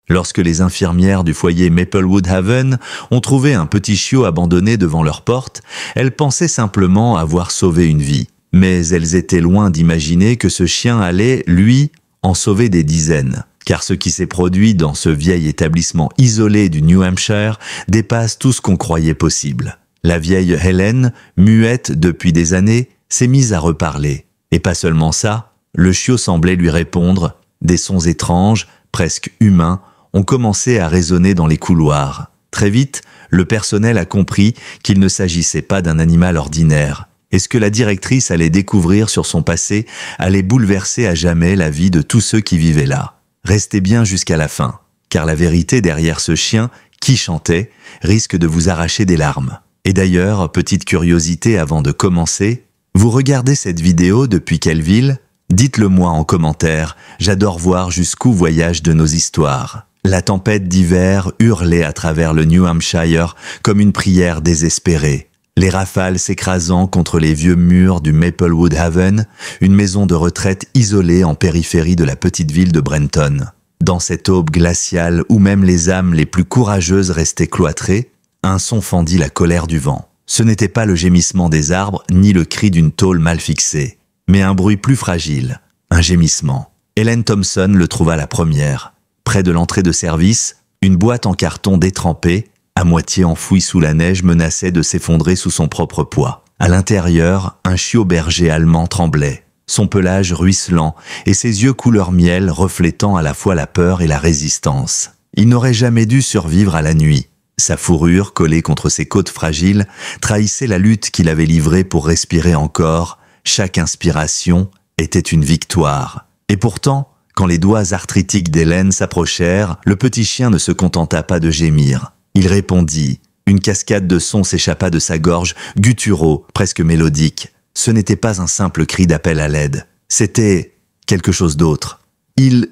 Lorsque les infirmières du foyer Maplewood Haven ont trouvé un petit chiot abandonné devant leur porte, elles pensaient simplement avoir sauvé une vie. Mais elles étaient loin d'imaginer que ce chien allait, lui, en sauver des dizaines. Car ce qui s'est produit dans ce vieil établissement isolé du New Hampshire dépasse tout ce qu'on croyait possible. La vieille Helen, muette depuis des années, s'est mise à reparler. Et pas seulement ça, le chiot semblait lui répondre. Des sons étranges, presque humains, ont commencé à résonner dans les couloirs. Très vite, le personnel a compris qu'il ne s'agissait pas d'un animal ordinaire. Et ce que la directrice allait découvrir sur son passé allait bouleverser à jamais la vie de tous ceux qui vivaient là. Restez bien jusqu'à la fin, car la vérité derrière ce chien, qui chantait, risque de vous arracher des larmes. Et d'ailleurs, petite curiosité avant de commencer, vous regardez cette vidéo depuis quelle ville? Dites-le moi en commentaire, j'adore voir jusqu'où voyagent de nos histoires. La tempête d'hiver hurlait à travers le New Hampshire comme une prière désespérée. Les rafales s'écrasant contre les vieux murs du Maplewood Haven, une maison de retraite isolée en périphérie de la petite ville de Brenton. Dans cette aube glaciale où même les âmes les plus courageuses restaient cloîtrées, un son fendit la colère du vent. Ce n'était pas le gémissement des arbres ni le cri d'une tôle mal fixée, mais un bruit plus fragile, un gémissement. Helen Thompson le trouva la première. Près de l'entrée de service, une boîte en carton détrempée, à moitié enfouie sous la neige, menaçait de s'effondrer sous son propre poids. À l'intérieur, un chiot berger allemand tremblait, son pelage ruisselant et ses yeux couleur miel reflétant à la fois la peur et la résistance. Il n'aurait jamais dû survivre à la nuit. Sa fourrure, collée contre ses côtes fragiles, trahissait la lutte qu'il avait livrée pour respirer encore. Chaque inspiration était une victoire. Et pourtant, quand les doigts arthritiques d'Hélène s'approchèrent, le petit chien ne se contenta pas de gémir. Il répondit. Une cascade de sons s'échappa de sa gorge, gutturaux, presque mélodiques. Ce n'était pas un simple cri d'appel à l'aide. C'était quelque chose d'autre. Il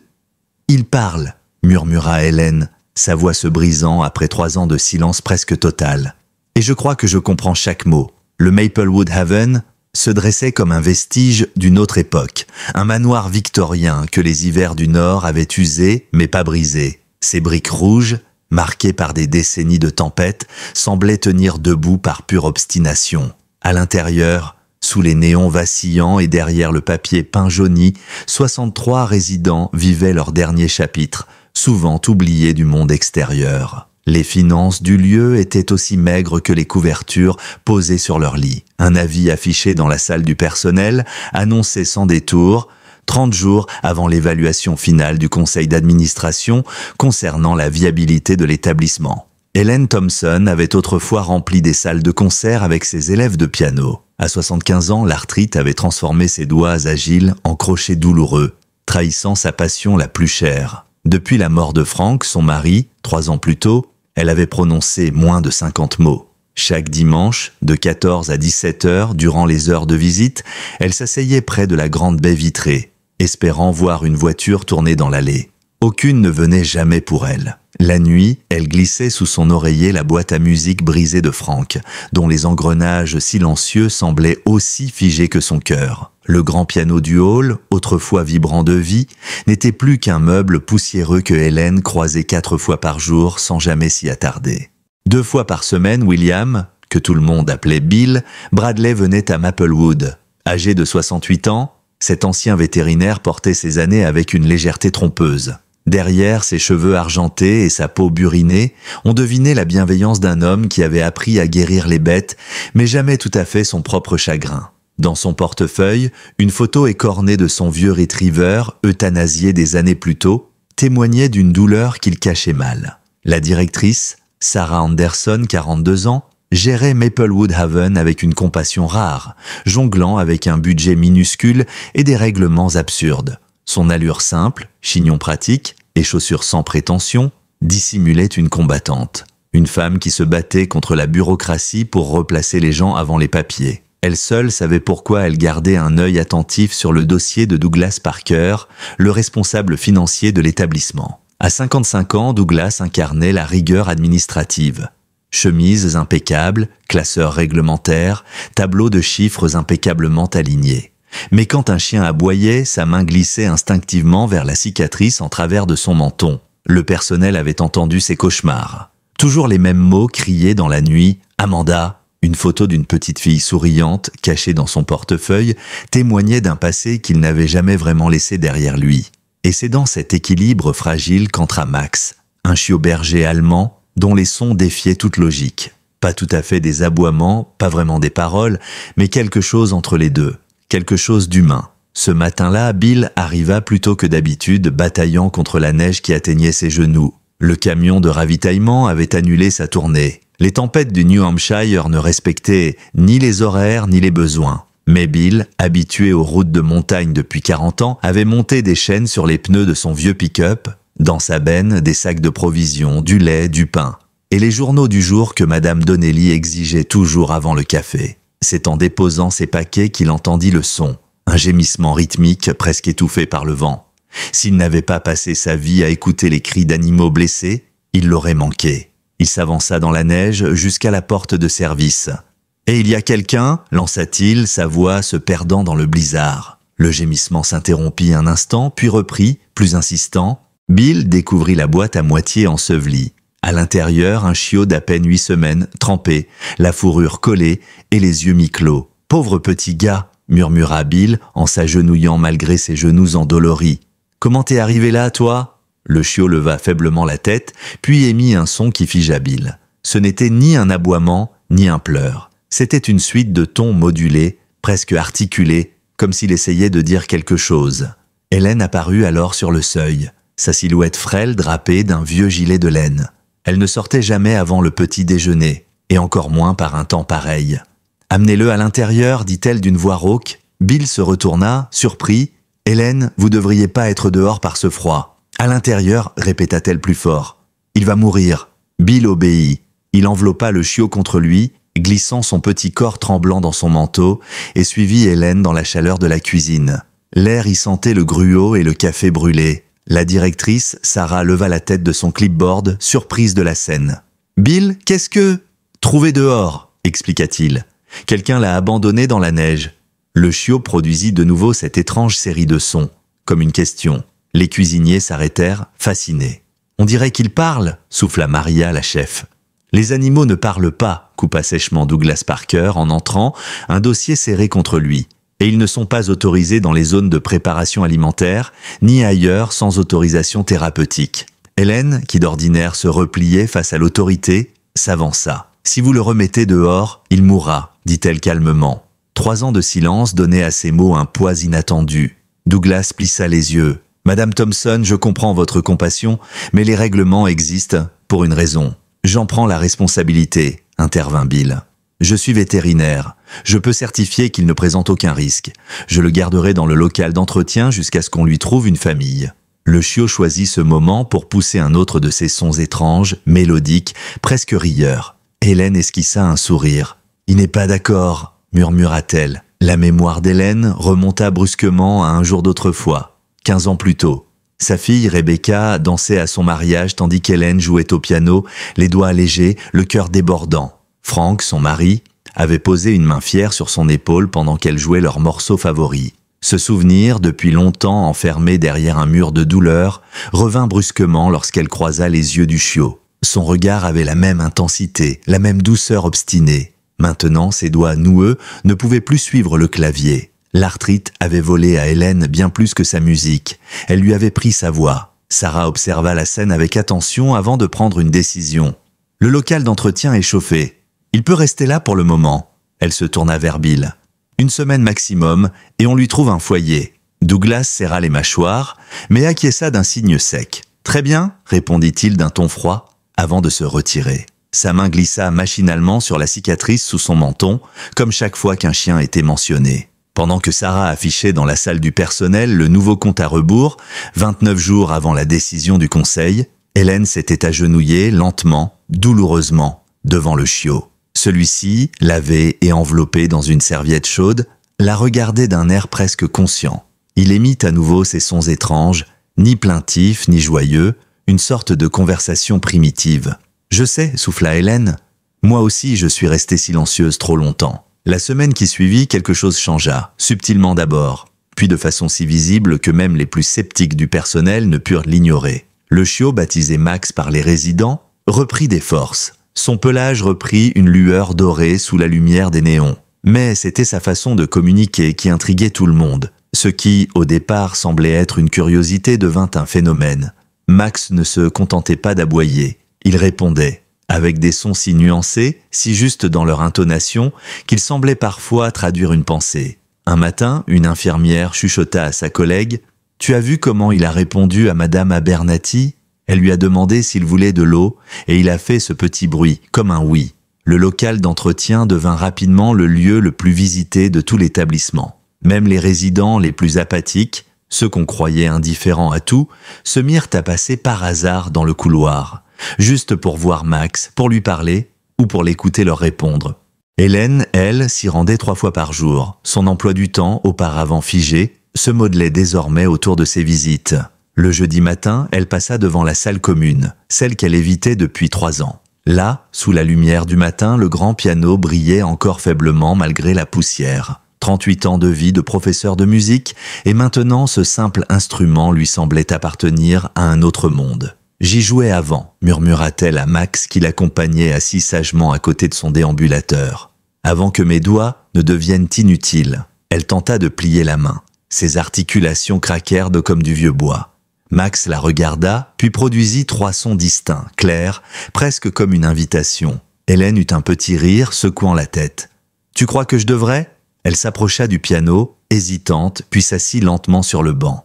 parle, murmura Hélène, sa voix se brisant après 3 ans de silence presque total. Et je crois que je comprends chaque mot. Le Maplewood Haven se dressait comme un vestige d'une autre époque, un manoir victorien que les hivers du Nord avaient usé mais pas brisé. Ses briques rouges, marquées par des décennies de tempêtes, semblaient tenir debout par pure obstination. À l'intérieur, sous les néons vacillants et derrière le papier peint jauni, 63 résidents vivaient leur dernier chapitre, souvent oubliés du monde extérieur. Les finances du lieu étaient aussi maigres que les couvertures posées sur leur lit. Un avis affiché dans la salle du personnel annonçait sans détour 30 jours avant l'évaluation finale du conseil d'administration concernant la viabilité de l'établissement. Helen Thompson avait autrefois rempli des salles de concert avec ses élèves de piano. À 75 ans, l'arthrite avait transformé ses doigts agiles en crochets douloureux, trahissant sa passion la plus chère. Depuis la mort de Frank, son mari, 3 ans plus tôt, elle avait prononcé moins de 50 mots. Chaque dimanche, de 14 à 17 heures, durant les heures de visite, elle s'asseyait près de la grande baie vitrée, espérant voir une voiture tourner dans l'allée. Aucune ne venait jamais pour elle. La nuit, elle glissait sous son oreiller la boîte à musique brisée de Frank, dont les engrenages silencieux semblaient aussi figés que son cœur. Le grand piano du hall, autrefois vibrant de vie, n'était plus qu'un meuble poussiéreux que Hélène croisait 4 fois par jour sans jamais s'y attarder. 2 fois par semaine, William, que tout le monde appelait Bill, Bradley venait à Maplewood. Âgé de 68 ans, cet ancien vétérinaire portait ses années avec une légèreté trompeuse. Derrière ses cheveux argentés et sa peau burinée, on devinait la bienveillance d'un homme qui avait appris à guérir les bêtes, mais jamais tout à fait son propre chagrin. Dans son portefeuille, une photo écornée de son vieux retriever, euthanasié des années plus tôt, témoignait d'une douleur qu'il cachait mal. La directrice, Sarah Anderson, 42 ans, gérait Maplewood Haven avec une compassion rare, jonglant avec un budget minuscule et des règlements absurdes. Son allure simple, chignon pratique et chaussures sans prétention dissimulait une combattante. Une femme qui se battait contre la bureaucratie pour replacer les gens avant les papiers. Elle seule savait pourquoi elle gardait un œil attentif sur le dossier de Douglas Parker, le responsable financier de l'établissement. À 55 ans, Douglas incarnait la rigueur administrative. Chemises impeccables, classeurs réglementaires, tableaux de chiffres impeccablement alignés. Mais quand un chien aboyait, sa main glissait instinctivement vers la cicatrice en travers de son menton. Le personnel avait entendu ses cauchemars. Toujours les mêmes mots criés dans la nuit. Amanda, une photo d'une petite fille souriante, cachée dans son portefeuille, témoignait d'un passé qu'il n'avait jamais vraiment laissé derrière lui. Et c'est dans cet équilibre fragile qu'entra Max, un chiot berger allemand dont les sons défiaient toute logique. Pas tout à fait des aboiements, pas vraiment des paroles, mais quelque chose entre les deux, quelque chose d'humain. Ce matin-là, Bill arriva plus tôt que d'habitude, bataillant contre la neige qui atteignait ses genoux. Le camion de ravitaillement avait annulé sa tournée. Les tempêtes du New Hampshire ne respectaient ni les horaires ni les besoins. Mais Bill, habitué aux routes de montagne depuis 40 ans, avait monté des chaînes sur les pneus de son vieux pick-up, dans sa benne des sacs de provisions, du lait, du pain, et les journaux du jour que Madame Donnelly exigeait toujours avant le café. C'est en déposant ses paquets qu'il entendit le son, un gémissement rythmique presque étouffé par le vent. S'il n'avait pas passé sa vie à écouter les cris d'animaux blessés, il l'aurait manqué. Il s'avança dans la neige jusqu'à la porte de service. « Et il y a quelqu'un » lança-t-il, sa voix se perdant dans le blizzard. Le gémissement s'interrompit un instant, puis reprit, plus insistant. Bill découvrit la boîte à moitié ensevelie. À l'intérieur, un chiot d'à peine 8 semaines, trempé, la fourrure collée et les yeux mi-clos. « Pauvre petit gars !» murmura Bill en s'agenouillant malgré ses genoux endoloris. « Comment t'es arrivé là, toi ?» Le chiot leva faiblement la tête, puis émit un son qui figea Bill. Ce n'était ni un aboiement, ni un pleur. C'était une suite de tons modulés, presque articulés, comme s'il essayait de dire quelque chose. Hélène apparut alors sur le seuil, sa silhouette frêle drapée d'un vieux gilet de laine. Elle ne sortait jamais avant le petit déjeuner, et encore moins par un temps pareil. « Amenez-le à l'intérieur, dit-elle d'une voix rauque. Bill se retourna, surpris. « Hélène, vous devriez pas être dehors par ce froid. »« À l'intérieur, répéta-t-elle plus fort. Il va mourir. » Bill obéit. Il enveloppa le chiot contre lui, glissant son petit corps tremblant dans son manteau, et suivit Hélène dans la chaleur de la cuisine. L'air y sentait le gruau et le café brûlé. La directrice, Sarah, leva la tête de son clipboard, surprise de la scène. « Bill, qu'est-ce que… »« Trouvé dehors, » expliqua-t-il. Quelqu'un l'a abandonné dans la neige. Le chiot produisit de nouveau cette étrange série de sons, comme une question. Les cuisiniers s'arrêtèrent, fascinés. « On dirait qu'il parle » souffla Maria, la chef. « Les animaux ne parlent pas » coupa sèchement Douglas Parker en entrant, un dossier serré contre lui. « Et ils ne sont pas autorisés dans les zones de préparation alimentaire, ni ailleurs sans autorisation thérapeutique. » Hélène, qui d'ordinaire se repliait face à l'autorité, s'avança. « Si vous le remettez dehors, il mourra » dit-elle calmement. 3 ans de silence donnaient à ces mots un poids inattendu. Douglas plissa les yeux. « Madame Thompson, je comprends votre compassion, mais les règlements existent pour une raison. J'en prends la responsabilité, » intervint Bill. « Je suis vétérinaire. Je peux certifier qu'il ne présente aucun risque. Je le garderai dans le local d'entretien jusqu'à ce qu'on lui trouve une famille. » Le chiot choisit ce moment pour pousser un autre de ces sons étranges, mélodiques, presque rieurs. Hélène esquissa un sourire. « Il n'est pas d'accord, » murmura-t-elle. La mémoire d'Hélène remonta brusquement à un jour d'autrefois, 15 ans plus tôt. Sa fille, Rebecca, dansait à son mariage tandis qu'Hélène jouait au piano, les doigts allégés, le cœur débordant. Frank, son mari, avait posé une main fière sur son épaule pendant qu'elle jouait leur morceau favori. Ce souvenir, depuis longtemps enfermé derrière un mur de douleur, revint brusquement lorsqu'elle croisa les yeux du chiot. Son regard avait la même intensité, la même douceur obstinée. Maintenant, ses doigts noueux ne pouvaient plus suivre le clavier. L'arthrite avait volé à Hélène bien plus que sa musique. Elle lui avait pris sa voix. Sarah observa la scène avec attention avant de prendre une décision. « Le local d'entretien est chauffé. Il peut rester là pour le moment. » Elle se tourna vers Bill. « 1 semaine maximum et on lui trouve un foyer. » Douglas serra les mâchoires, mais acquiesça d'un signe sec. « Très bien, » répondit-il d'un ton froid, avant de se retirer. Sa main glissa machinalement sur la cicatrice sous son menton, comme chaque fois qu'un chien était mentionné. Pendant que Sarah affichait dans la salle du personnel le nouveau compte à rebours, 29 jours avant la décision du conseil, Hélène s'était agenouillée lentement, douloureusement, devant le chiot. Celui-ci, lavé et enveloppé dans une serviette chaude, la regardait d'un air presque conscient. Il émit à nouveau ces sons étranges, ni plaintifs ni joyeux, une sorte de conversation primitive. « Je sais, » souffla Hélène. « Moi aussi, je suis restée silencieuse trop longtemps. » La semaine qui suivit, quelque chose changea, subtilement d'abord, puis de façon si visible que même les plus sceptiques du personnel ne purent l'ignorer. Le chiot, baptisé Max par les résidents, reprit des forces. Son pelage reprit une lueur dorée sous la lumière des néons. Mais c'était sa façon de communiquer qui intriguait tout le monde. Ce qui, au départ, semblait être une curiosité devint un phénomène. Max ne se contentait pas d'aboyer. Il répondait, avec des sons si nuancés, si justes dans leur intonation, qu'il semblait parfois traduire une pensée. Un matin, une infirmière chuchota à sa collègue « Tu as vu comment il a répondu à Madame Abernathy ?» Elle lui a demandé s'il voulait de l'eau, et il a fait ce petit bruit, comme un oui. Le local d'entretien devint rapidement le lieu le plus visité de tout l'établissement. Même les résidents les plus apathiques, ceux qu'on croyait indifférents à tout, se mirent à passer par hasard dans le couloir, juste pour voir Max, pour lui parler ou pour l'écouter leur répondre. Hélène, elle, s'y rendait 3 fois par jour. Son emploi du temps, auparavant figé, se modelait désormais autour de ses visites. Le jeudi matin, elle passa devant la salle commune, celle qu'elle évitait depuis 3 ans. Là, sous la lumière du matin, le grand piano brillait encore faiblement malgré la poussière. 38 ans de vie de professeur de musique, et maintenant ce simple instrument lui semblait appartenir à un autre monde. « J'y jouais avant », murmura-t-elle à Max qui l'accompagnait assis sagement à côté de son déambulateur. « Avant que mes doigts ne deviennent inutiles. » Elle tenta de plier la main. Ses articulations craquèrent comme du vieux bois. Max la regarda, puis produisit 3 sons distincts, clairs, presque comme une invitation. Hélène eut un petit rire, secouant la tête. « Tu crois que je devrais ?» Elle s'approcha du piano, hésitante, puis s'assit lentement sur le banc.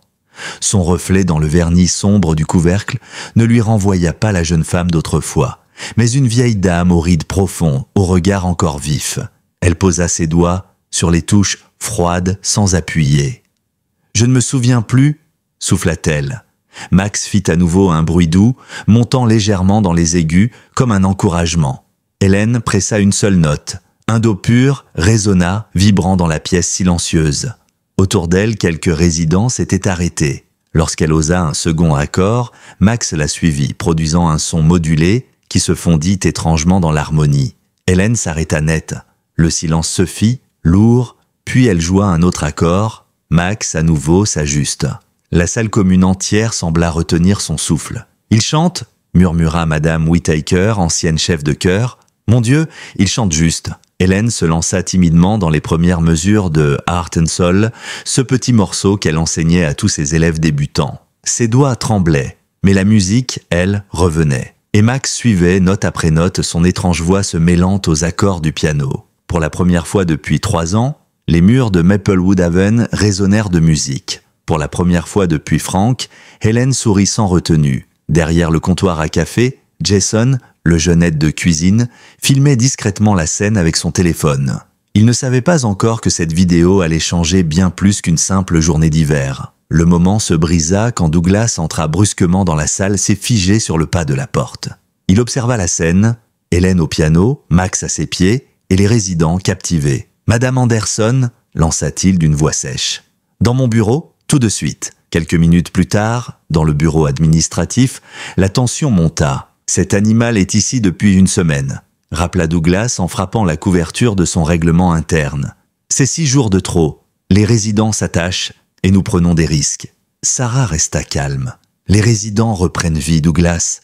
Son reflet dans le vernis sombre du couvercle ne lui renvoya pas la jeune femme d'autrefois, mais une vieille dame aux rides profonds, au regard encore vif. Elle posa ses doigts sur les touches froides sans appuyer. « Je ne me souviens plus » souffla-t-elle. Max fit à nouveau un bruit doux, montant légèrement dans les aigus, comme un encouragement. Hélène pressa une seule note. Un do pur résonna, vibrant dans la pièce silencieuse. Autour d'elle, quelques résidents s'étaient arrêtés. Lorsqu'elle osa un second accord, Max la suivit, produisant un son modulé qui se fondit étrangement dans l'harmonie. Hélène s'arrêta net. Le silence se fit, lourd, puis elle joua un autre accord. Max, à nouveau, s'ajusta. La salle commune entière sembla retenir son souffle. « Il chante ?» murmura Madame Whittaker, ancienne chef de chœur. « Mon Dieu, il chante juste !» Hélène se lança timidement dans les premières mesures de Heart and Soul, ce petit morceau qu'elle enseignait à tous ses élèves débutants. Ses doigts tremblaient, mais la musique, elle, revenait. Et Max suivait, note après note, son étrange voix se mêlant aux accords du piano. Pour la première fois depuis 3 ans, les murs de Maplewood Haven résonnèrent de musique. Pour la première fois depuis Frank, Hélène sourit sans retenue. Derrière le comptoir à café, Jason, le jeune aide de cuisine, filmait discrètement la scène avec son téléphone. Il ne savait pas encore que cette vidéo allait changer bien plus qu'une simple journée d'hiver. Le moment se brisa quand Douglas entra brusquement dans la salle, s'est figé sur le pas de la porte. Il observa la scène, Hélène au piano, Max à ses pieds, et les résidents captivés. « Madame Anderson » lança-t-il d'une voix sèche. « Dans mon bureau, tout de suite. » Quelques minutes plus tard, dans le bureau administratif, la tension monta. « Cet animal est ici depuis 1 semaine. » rappela Douglas en frappant la couverture de son règlement interne. « C'est 6 jours de trop. Les résidents s'attachent et nous prenons des risques. » Sarah resta calme. « Les résidents reprennent vie, Douglas. »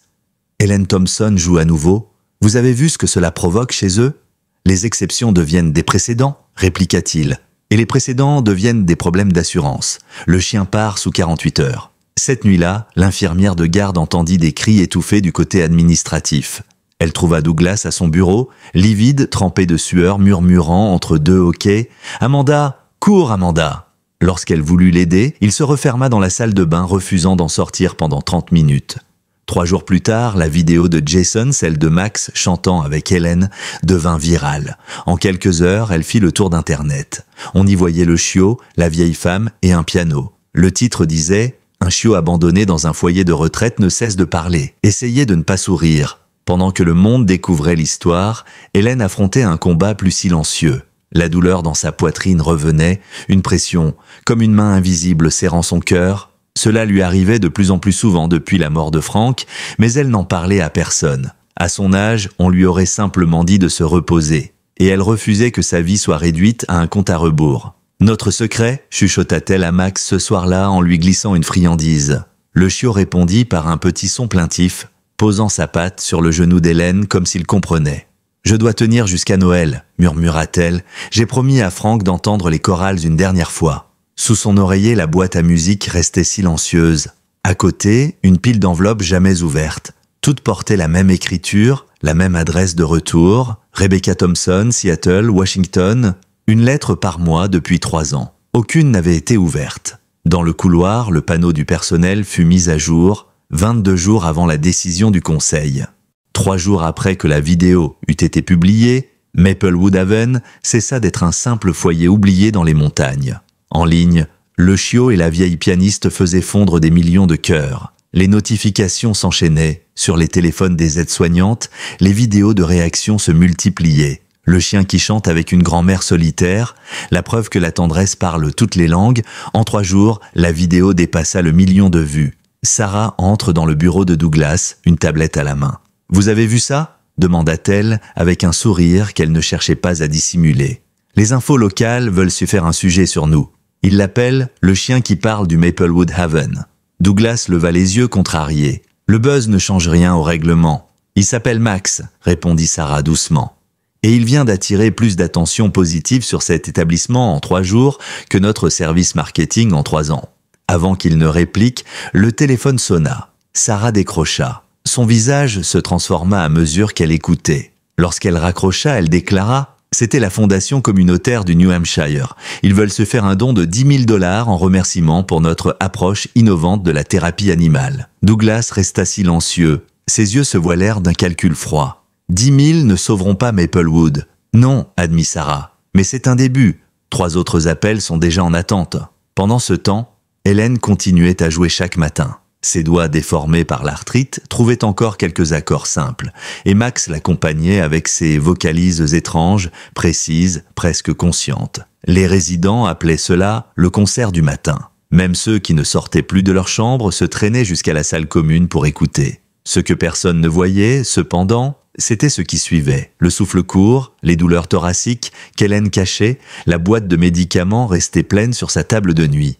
Hélène Thompson joue à nouveau. « Vous avez vu ce que cela provoque chez eux ? Les exceptions deviennent des précédents, répliqua-t-il. Et les précédents deviennent des problèmes d'assurance. Le chien part sous 48 heures. Cette nuit-là, l'infirmière de garde entendit des cris étouffés du côté administratif. Elle trouva Douglas à son bureau, livide, trempé de sueur, murmurant entre 2 hoquets « Amanda, cours Amanda !» Lorsqu'elle voulut l'aider, il se referma dans la salle de bain, refusant d'en sortir pendant 30 minutes. 3 jours plus tard, la vidéo de Jason, celle de Max chantant avec Hélène, devint virale. En quelques heures, elle fit le tour d'Internet. On y voyait le chiot, la vieille femme et un piano. Le titre disait « Un chiot abandonné dans un foyer de retraite ne cesse de parler. Essayez de ne pas sourire. » Pendant que le monde découvrait l'histoire, Hélène affrontait un combat plus silencieux. La douleur dans sa poitrine revenait, une pression, comme une main invisible serrant son cœur. Cela lui arrivait de plus en plus souvent depuis la mort de Frank, mais elle n'en parlait à personne. À son âge, on lui aurait simplement dit de se reposer, et elle refusait que sa vie soit réduite à un compte à rebours. « Notre secret » chuchota-t-elle à Max ce soir-là en lui glissant une friandise. Le chiot répondit par un petit son plaintif, posant sa patte sur le genou d'Hélène comme s'il comprenait. « Je dois tenir jusqu'à Noël, murmura-t-elle. J'ai promis à Frank d'entendre les chorales une dernière fois. » Sous son oreiller, la boîte à musique restait silencieuse. À côté, une pile d'enveloppes jamais ouvertes. Toutes portaient la même écriture, la même adresse de retour, Rebecca Thompson, Seattle, Washington, une lettre par mois depuis 3 ans. Aucune n'avait été ouverte. Dans le couloir, le panneau du personnel fut mis à jour, 22 jours avant la décision du conseil. 3 jours après que la vidéo eut été publiée, Maplewood Haven cessa d'être un simple foyer oublié dans les montagnes. En ligne, le chiot et la vieille pianiste faisaient fondre des millions de cœurs. Les notifications s'enchaînaient. Sur les téléphones des aides-soignantes, les vidéos de réaction se multipliaient. Le chien qui chante avec une grand-mère solitaire, la preuve que la tendresse parle toutes les langues. En 3 jours, la vidéo dépassa le 1 million de vues. Sarah entre dans le bureau de Douglas, une tablette à la main. « Vous avez vu ça ?» demanda-t-elle avec un sourire qu'elle ne cherchait pas à dissimuler. « Les infos locales veulent se faire un sujet sur nous. Ils l'appellent le chien qui parle du Maplewood Haven. » Douglas leva les yeux contrariés. « Le buzz ne change rien au règlement. Il s'appelle Max, » répondit Sarah doucement. Et il vient d'attirer plus d'attention positive sur cet établissement en 3 jours que notre service marketing en 3 ans. Avant qu'il ne réplique, le téléphone sonna. Sarah décrocha. Son visage se transforma à mesure qu'elle écoutait. Lorsqu'elle raccrocha, elle déclara « C'était la fondation communautaire du New Hampshire. Ils veulent se faire un don de 10 000 $ en remerciement pour notre approche innovante de la thérapie animale. » Douglas resta silencieux. Ses yeux se voilèrent d'un calcul froid. 10 000 ne sauveront pas Maplewood. Non, admit Sarah. Mais c'est un début. 3 autres appels sont déjà en attente. Pendant ce temps, Hélène continuait à jouer chaque matin. Ses doigts déformés par l'arthrite trouvaient encore quelques accords simples, et Max l'accompagnait avec ses vocalises étranges, précises, presque conscientes. Les résidents appelaient cela le concert du matin. Même ceux qui ne sortaient plus de leur chambre se traînaient jusqu'à la salle commune pour écouter. Ce que personne ne voyait, cependant, c'était ce qui suivait. Le souffle court, les douleurs thoraciques qu'Hélène cachait, la boîte de médicaments restait pleine sur sa table de nuit.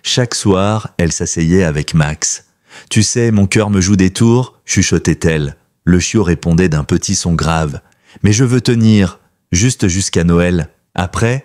Chaque soir, elle s'asseyait avec Max. « Tu sais, mon cœur me joue des tours » chuchotait-elle. Le chiot répondait d'un petit son grave. « Mais je veux tenir, juste jusqu'à Noël. Après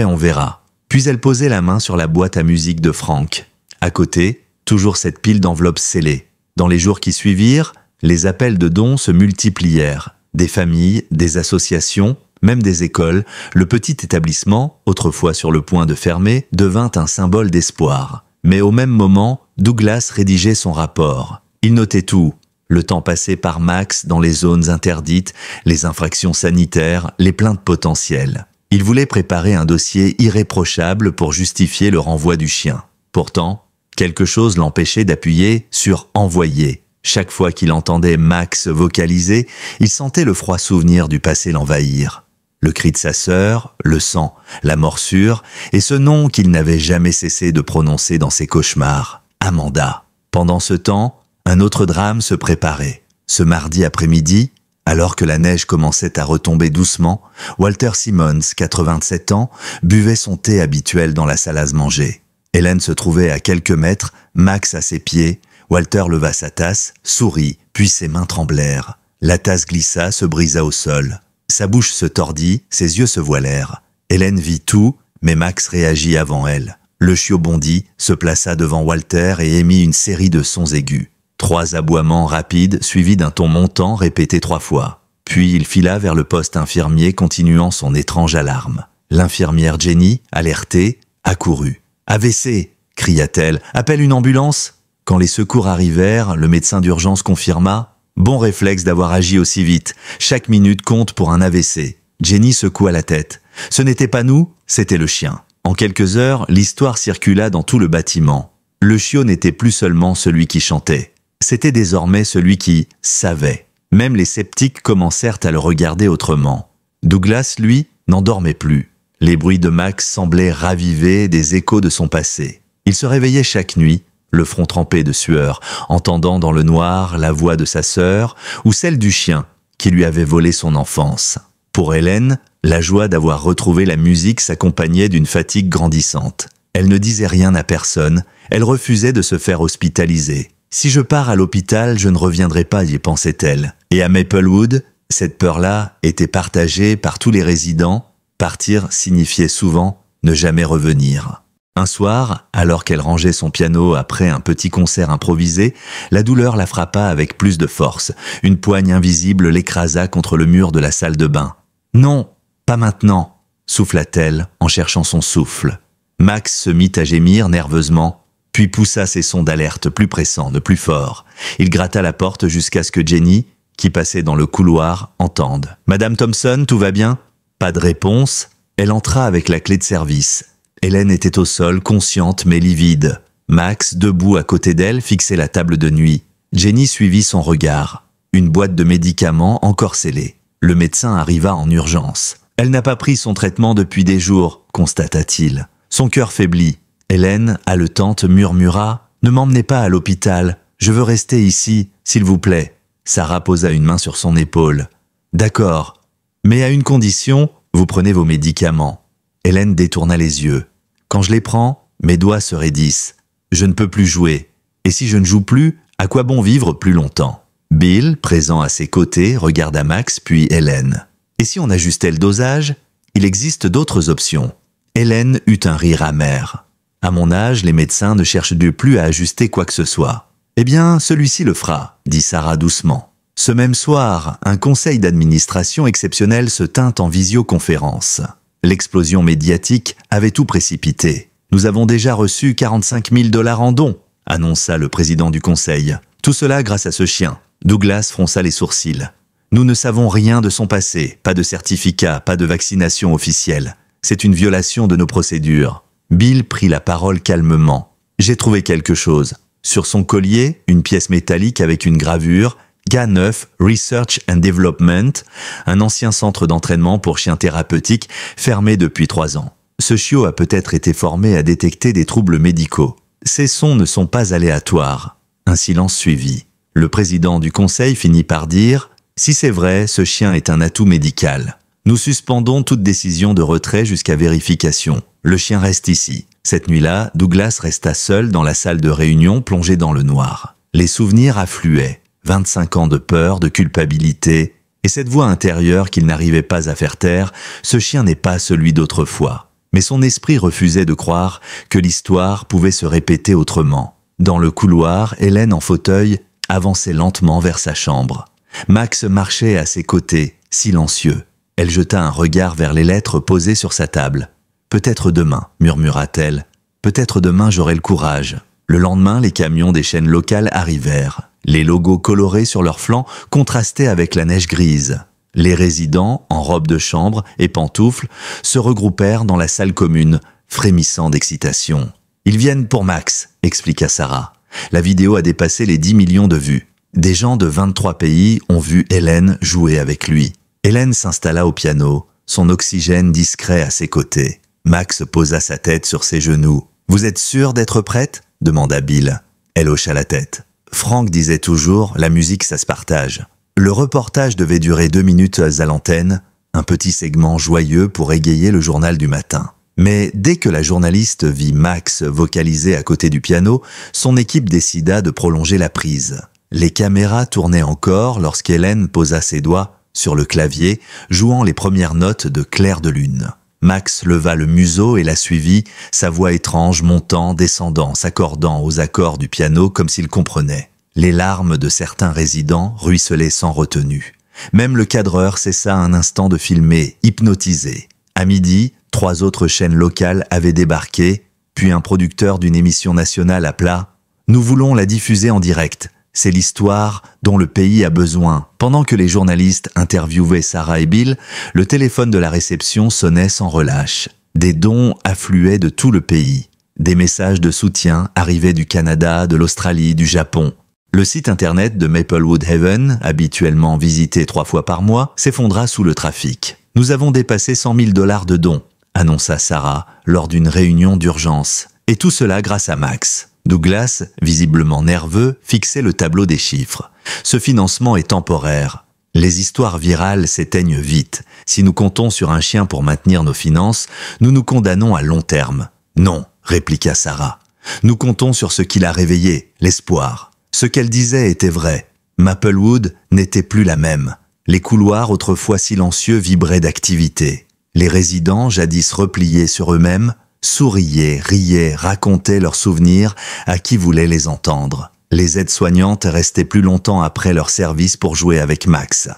on verra. » Puis elle posait la main sur la boîte à musique de Frank. À côté, toujours cette pile d'enveloppes scellées. Dans les jours qui suivirent, les appels de dons se multiplièrent. Des familles, des associations, même des écoles, le petit établissement, autrefois sur le point de fermer, devint un symbole d'espoir. Mais au même moment, Douglas rédigeait son rapport. Il notait tout. Le temps passé par Max dans les zones interdites, les infractions sanitaires, les plaintes potentielles. Il voulait préparer un dossier irréprochable pour justifier le renvoi du chien. Pourtant, quelque chose l'empêchait d'appuyer sur « envoyer ». Chaque fois qu'il entendait Max vocaliser, il sentait le froid souvenir du passé l'envahir. Le cri de sa sœur, le sang, la morsure, et ce nom qu'il n'avait jamais cessé de prononcer dans ses cauchemars, Amanda. Pendant ce temps, un autre drame se préparait. Ce mardi après-midi, alors que la neige commençait à retomber doucement, Walter Simmons, 87 ans, buvait son thé habituel dans la salle à se manger. Hélène se trouvait à quelques mètres, Max à ses pieds. Walter leva sa tasse, sourit, puis ses mains tremblèrent. La tasse glissa, se brisa au sol. Sa bouche se tordit, ses yeux se voilèrent. Hélène vit tout, mais Max réagit avant elle. Le chiot bondit, se plaça devant Walter et émit une série de sons aigus. 3 aboiements rapides, suivis d'un ton montant répété 3 fois. Puis il fila vers le poste infirmier, continuant son étrange alarme. L'infirmière Jenny, alertée, accourut. « AVC !» cria-t-elle. « Appelle une ambulance !» Quand les secours arrivèrent, le médecin d'urgence confirma « Bon réflexe d'avoir agi aussi vite. Chaque minute compte pour un AVC. » Jenny secoua la tête. Ce n'était pas nous, c'était le chien. En quelques heures, l'histoire circula dans tout le bâtiment. Le chiot n'était plus seulement celui qui chantait. C'était désormais celui qui savait. Même les sceptiques commencèrent à le regarder autrement. Douglas, lui, n'en dormait plus. Les bruits de Max semblaient raviver des échos de son passé. Il se réveillait chaque nuit, le front trempé de sueur, entendant dans le noir la voix de sa sœur ou celle du chien qui lui avait volé son enfance. Pour Hélène, la joie d'avoir retrouvé la musique s'accompagnait d'une fatigue grandissante. Elle ne disait rien à personne, Elle refusait de se faire hospitaliser. Si je pars à l'hôpital, je ne reviendrai pas, y pensait-elle. Et à Maplewood, cette peur-là était partagée par tous les résidents. Partir signifiait souvent ne jamais revenir. Un soir, alors qu'elle rangeait son piano après un petit concert improvisé, la douleur la frappa avec plus de force. Une poigne invisible l'écrasa contre le mur de la salle de bain. « Non, pas maintenant !» souffla-t-elle en cherchant son souffle. Max se mit à gémir nerveusement, puis poussa ses sons d'alerte plus pressants, de plus fort. Il gratta la porte jusqu'à ce que Jenny, qui passait dans le couloir, entende. « Madame Thompson, tout va bien ?» Pas de réponse. Elle entra avec la clé de service. Hélène était au sol, consciente mais livide. Max, debout à côté d'elle, fixait la table de nuit. Jenny suivit son regard. Une boîte de médicaments encore scellée. Le médecin arriva en urgence. « Elle n'a pas pris son traitement depuis des jours », constata-t-il. Son cœur faiblit. Hélène, haletante, murmura « Ne m'emmenez pas à l'hôpital. Je veux rester ici, s'il vous plaît. » Sarah posa une main sur son épaule. « D'accord. Mais à une condition, vous prenez vos médicaments. » Hélène détourna les yeux. « Quand je les prends, mes doigts se raidissent. Je ne peux plus jouer. Et si je ne joue plus, à quoi bon vivre plus longtemps ?» Bill, présent à ses côtés, regarda Max puis Hélène. « Et si on ajustait le dosage? Il existe d'autres options. » Hélène eut un rire amer. « À mon âge, les médecins ne cherchent plus à ajuster quoi que ce soit. »« Eh bien, celui-ci le fera, » dit Sarah doucement. Ce même soir, un conseil d'administration exceptionnel se tint en visioconférence. L'explosion médiatique avait tout précipité. « Nous avons déjà reçu 45 000 $ en dons », annonça le président du conseil. « Tout cela grâce à ce chien. » Douglas fronça les sourcils. « Nous ne savons rien de son passé, pas de certificat, pas de vaccination officielle. C'est une violation de nos procédures. » Bill prit la parole calmement. « J'ai trouvé quelque chose. Sur son collier, une pièce métallique avec une gravure « G9 Research and Development », un ancien centre d'entraînement pour chiens thérapeutiques fermé depuis 3 ans. Ce chiot a peut-être été formé à détecter des troubles médicaux. Ces sons ne sont pas aléatoires. Un silence suivit. Le président du conseil finit par dire « Si c'est vrai, ce chien est un atout médical. Nous suspendons toute décision de retrait jusqu'à vérification. Le chien reste ici. » Cette nuit-là, Douglas resta seul dans la salle de réunion plongé dans le noir. Les souvenirs affluaient. 25 ans de peur, de culpabilité, et cette voix intérieure qu'il n'arrivait pas à faire taire, ce chien n'est pas celui d'autrefois. Mais son esprit refusait de croire que l'histoire pouvait se répéter autrement. Dans le couloir, Hélène en fauteuil avançait lentement vers sa chambre. Max marchait à ses côtés, silencieux. Elle jeta un regard vers les lettres posées sur sa table. « Peut-être demain », murmura-t-elle. « Peut-être demain j'aurai le courage. » Le lendemain, les camions des chaînes locales arrivèrent. Les logos colorés sur leurs flancs contrastaient avec la neige grise. Les résidents, en robe de chambre et pantoufles, se regroupèrent dans la salle commune, frémissant d'excitation. « Ils viennent pour Max », expliqua Sarah. La vidéo a dépassé les 10 millions de vues. Des gens de 23 pays ont vu Hélène jouer avec lui. Hélène s'installa au piano, son oxygène discret à ses côtés. Max posa sa tête sur ses genoux. « Vous êtes sûre d'être prête ?» demanda Bill. Elle hocha la tête. Frank disait toujours « la musique, ça se partage ». Le reportage devait durer 2 minutes à l'antenne, un petit segment joyeux pour égayer le journal du matin. Mais dès que la journaliste vit Max vocaliser à côté du piano, son équipe décida de prolonger la prise. Les caméras tournaient encore lorsqu'Hélène posa ses doigts sur le clavier, jouant les premières notes de Clair de lune. Max leva le museau et la suivit, sa voix étrange montant, descendant, s'accordant aux accords du piano comme s'il comprenait. Les larmes de certains résidents ruisselaient sans retenue. Même le cadreur cessa un instant de filmer, hypnotisé. À midi, 3 autres chaînes locales avaient débarqué, puis un producteur d'une émission nationale appela « Nous voulons la diffuser en direct. C'est l'histoire dont le pays a besoin. » Pendant que les journalistes interviewaient Sarah et Bill, le téléphone de la réception sonnait sans relâche. Des dons affluaient de tout le pays. Des messages de soutien arrivaient du Canada, de l'Australie, du Japon. Le site internet de Maplewood Haven, habituellement visité 3 fois par mois, s'effondra sous le trafic. « Nous avons dépassé 100 000 $ de dons », annonça Sarah lors d'une réunion d'urgence. Et tout cela grâce à Max. Douglas, visiblement nerveux, fixait le tableau des chiffres. Ce financement est temporaire. Les histoires virales s'éteignent vite. Si nous comptons sur un chien pour maintenir nos finances, nous nous condamnons à long terme. Non, répliqua Sarah. Nous comptons sur ce qui l'a réveillé, l'espoir. Ce qu'elle disait était vrai. Maplewood n'était plus la même. Les couloirs autrefois silencieux vibraient d'activité. Les résidents, jadis repliés sur eux-mêmes, souriaient, riaient, racontaient leurs souvenirs à qui voulait les entendre. Les aides-soignantes restaient plus longtemps après leur service pour jouer avec Max.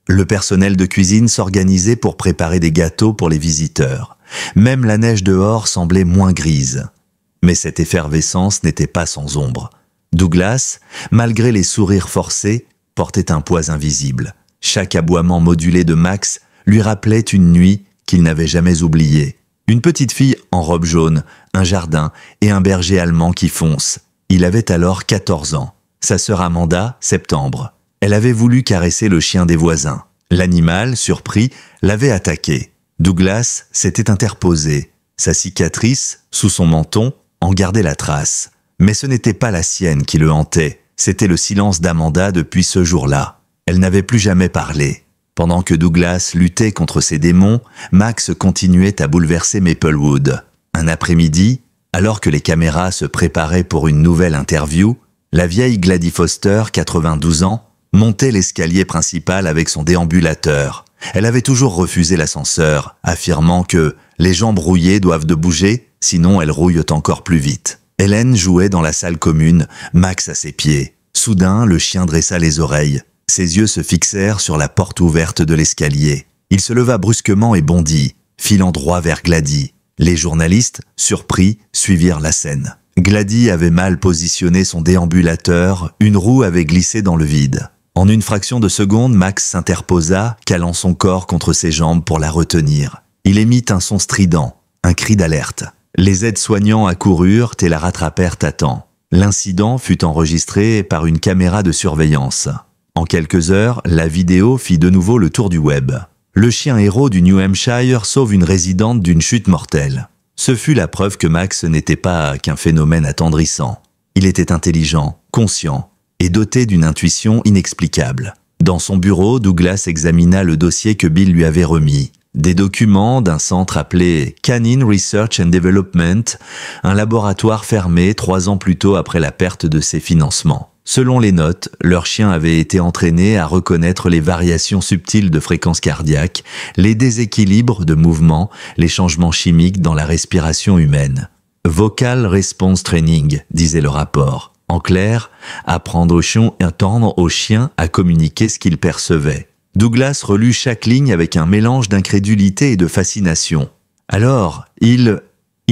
Le personnel de cuisine s'organisait pour préparer des gâteaux pour les visiteurs. Même la neige dehors semblait moins grise. Mais cette effervescence n'était pas sans ombre. Douglas, malgré les sourires forcés, portait un poids invisible. Chaque aboiement modulé de Max lui rappelait une nuit qu'il n'avait jamais oubliée. Une petite fille en robe jaune, un jardin et un berger allemand qui fonce. Il avait alors 14 ans. Sa sœur Amanda, septembre. Elle avait voulu caresser le chien des voisins. L'animal, surpris, l'avait attaqué. Douglas s'était interposé. Sa cicatrice, sous son menton, en gardait la trace. Mais ce n'était pas la sienne qui le hantait. C'était le silence d'Amanda depuis ce jour-là. Elle n'avait plus jamais parlé. Pendant que Douglas luttait contre ses démons, Max continuait à bouleverser Maplewood. Un après-midi, alors que les caméras se préparaient pour une nouvelle interview, la vieille Gladys Foster, 92 ans, montait l'escalier principal avec son déambulateur. Elle avait toujours refusé l'ascenseur, affirmant que « les jambes rouillées doivent de bouger, sinon elles rouillent encore plus vite ». Hélène jouait dans la salle commune, Max à ses pieds. Soudain, le chien dressa les oreilles. Ses yeux se fixèrent sur la porte ouverte de l'escalier. Il se leva brusquement et bondit, filant droit vers Gladys. Les journalistes, surpris, suivirent la scène. Gladys avait mal positionné son déambulateur, une roue avait glissé dans le vide. En une fraction de seconde, Max s'interposa, calant son corps contre ses jambes pour la retenir. Il émit un son strident, un cri d'alerte. Les aides-soignants accoururent et la rattrapèrent à temps. L'incident fut enregistré par une caméra de surveillance. En quelques heures, la vidéo fit de nouveau le tour du web. Le chien héros du New Hampshire sauve une résidente d'une chute mortelle. Ce fut la preuve que Max n'était pas qu'un phénomène attendrissant. Il était intelligent, conscient et doté d'une intuition inexplicable. Dans son bureau, Douglas examina le dossier que Bill lui avait remis. Des documents d'un centre appelé Canine Research and Development, un laboratoire fermé 3 ans plus tôt après la perte de ses financements. Selon les notes, leur chien avait été entraîné à reconnaître les variations subtiles de fréquence cardiaque, les déséquilibres de mouvement, les changements chimiques dans la respiration humaine. Vocal Response Training, disait le rapport. En clair, apprendre au chien à communiquer ce qu'il percevait. Douglas relut chaque ligne avec un mélange d'incrédulité et de fascination. Alors, il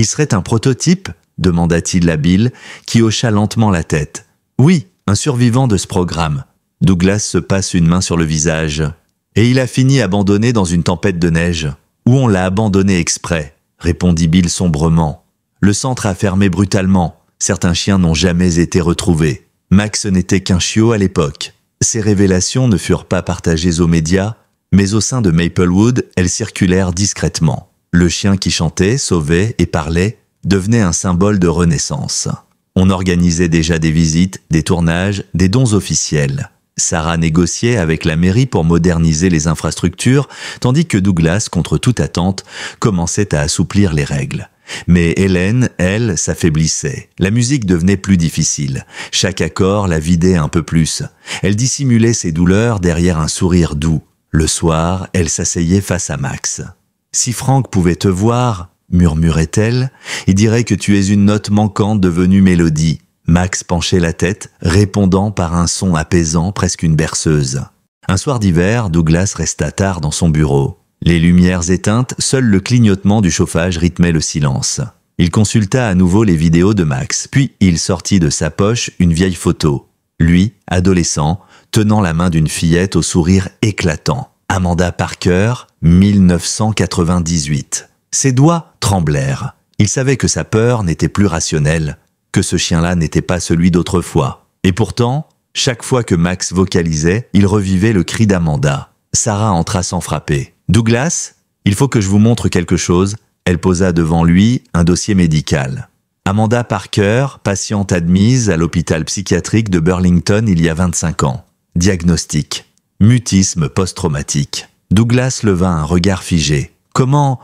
serait un prototype ? Demanda-t-il à Bill, qui hocha lentement la tête. Oui, un survivant de ce programme. Douglas se passe une main sur le visage. Et il a fini abandonné dans une tempête de neige. Ou on l'a abandonné exprès, répondit Bill sombrement. Le centre a fermé brutalement. Certains chiens n'ont jamais été retrouvés. Max n'était qu'un chiot à l'époque. Ces révélations ne furent pas partagées aux médias, mais au sein de Maplewood, elles circulèrent discrètement. Le chien qui chantait, sauvait et parlait devenait un symbole de renaissance. On organisait déjà des visites, des tournages, des dons officiels. Sarah négociait avec la mairie pour moderniser les infrastructures, tandis que Douglas, contre toute attente, commençait à assouplir les règles. Mais Hélène, elle, s'affaiblissait. La musique devenait plus difficile. Chaque accord la vidait un peu plus. Elle dissimulait ses douleurs derrière un sourire doux. Le soir, elle s'asseyait face à Max. « Si Frank pouvait te voir, » murmurait-elle, « il dirait que tu es une note manquante devenue mélodie. » Max penchait la tête, répondant par un son apaisant, presque une berceuse. Un soir d'hiver, Douglas resta tard dans son bureau. Les lumières éteintes, seul le clignotement du chauffage rythmait le silence. Il consulta à nouveau les vidéos de Max, puis il sortit de sa poche une vieille photo. Lui, adolescent, tenant la main d'une fillette au sourire éclatant. Amanda Parker, 1998. Ses doigts tremblèrent. Il savait que sa peur n'était plus rationnelle, que ce chien-là n'était pas celui d'autrefois. Et pourtant, chaque fois que Max vocalisait, il revivait le cri d'Amanda. Sarah entra sans frapper. « Douglas, il faut que je vous montre quelque chose. » Elle posa devant lui un dossier médical. Amanda Parker, patiente admise à l'hôpital psychiatrique de Burlington il y a 25 ans. Diagnostic. Mutisme post-traumatique. Douglas leva un regard figé. « Comment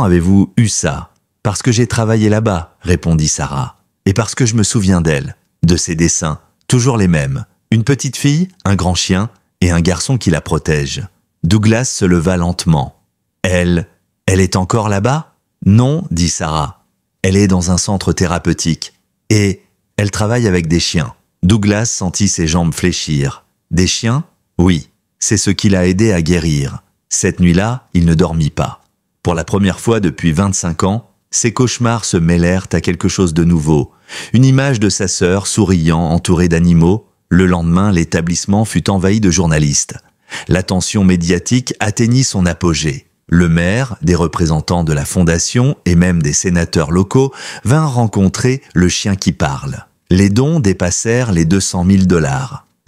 avez-vous eu ça ?»« Parce que j'ai travaillé là-bas, » répondit Sarah. Et parce que je me souviens d'elle, de ses dessins, toujours les mêmes. Une petite fille, un grand chien et un garçon qui la protège. Douglas se leva lentement. Elle est encore là-bas ? Non, dit Sarah. Elle est dans un centre thérapeutique. Et elle travaille avec des chiens. Douglas sentit ses jambes fléchir. Des chiens ? Oui, c'est ce qui l'a aidé à guérir. Cette nuit-là, il ne dormit pas. Pour la première fois depuis 25 ans, ses cauchemars se mêlèrent à quelque chose de nouveau. Une image de sa sœur souriant, entourée d'animaux. Le lendemain, l'établissement fut envahi de journalistes. L'attention médiatique atteignit son apogée. Le maire, des représentants de la fondation et même des sénateurs locaux vinrent rencontrer le chien qui parle. Les dons dépassèrent les 200 000 $.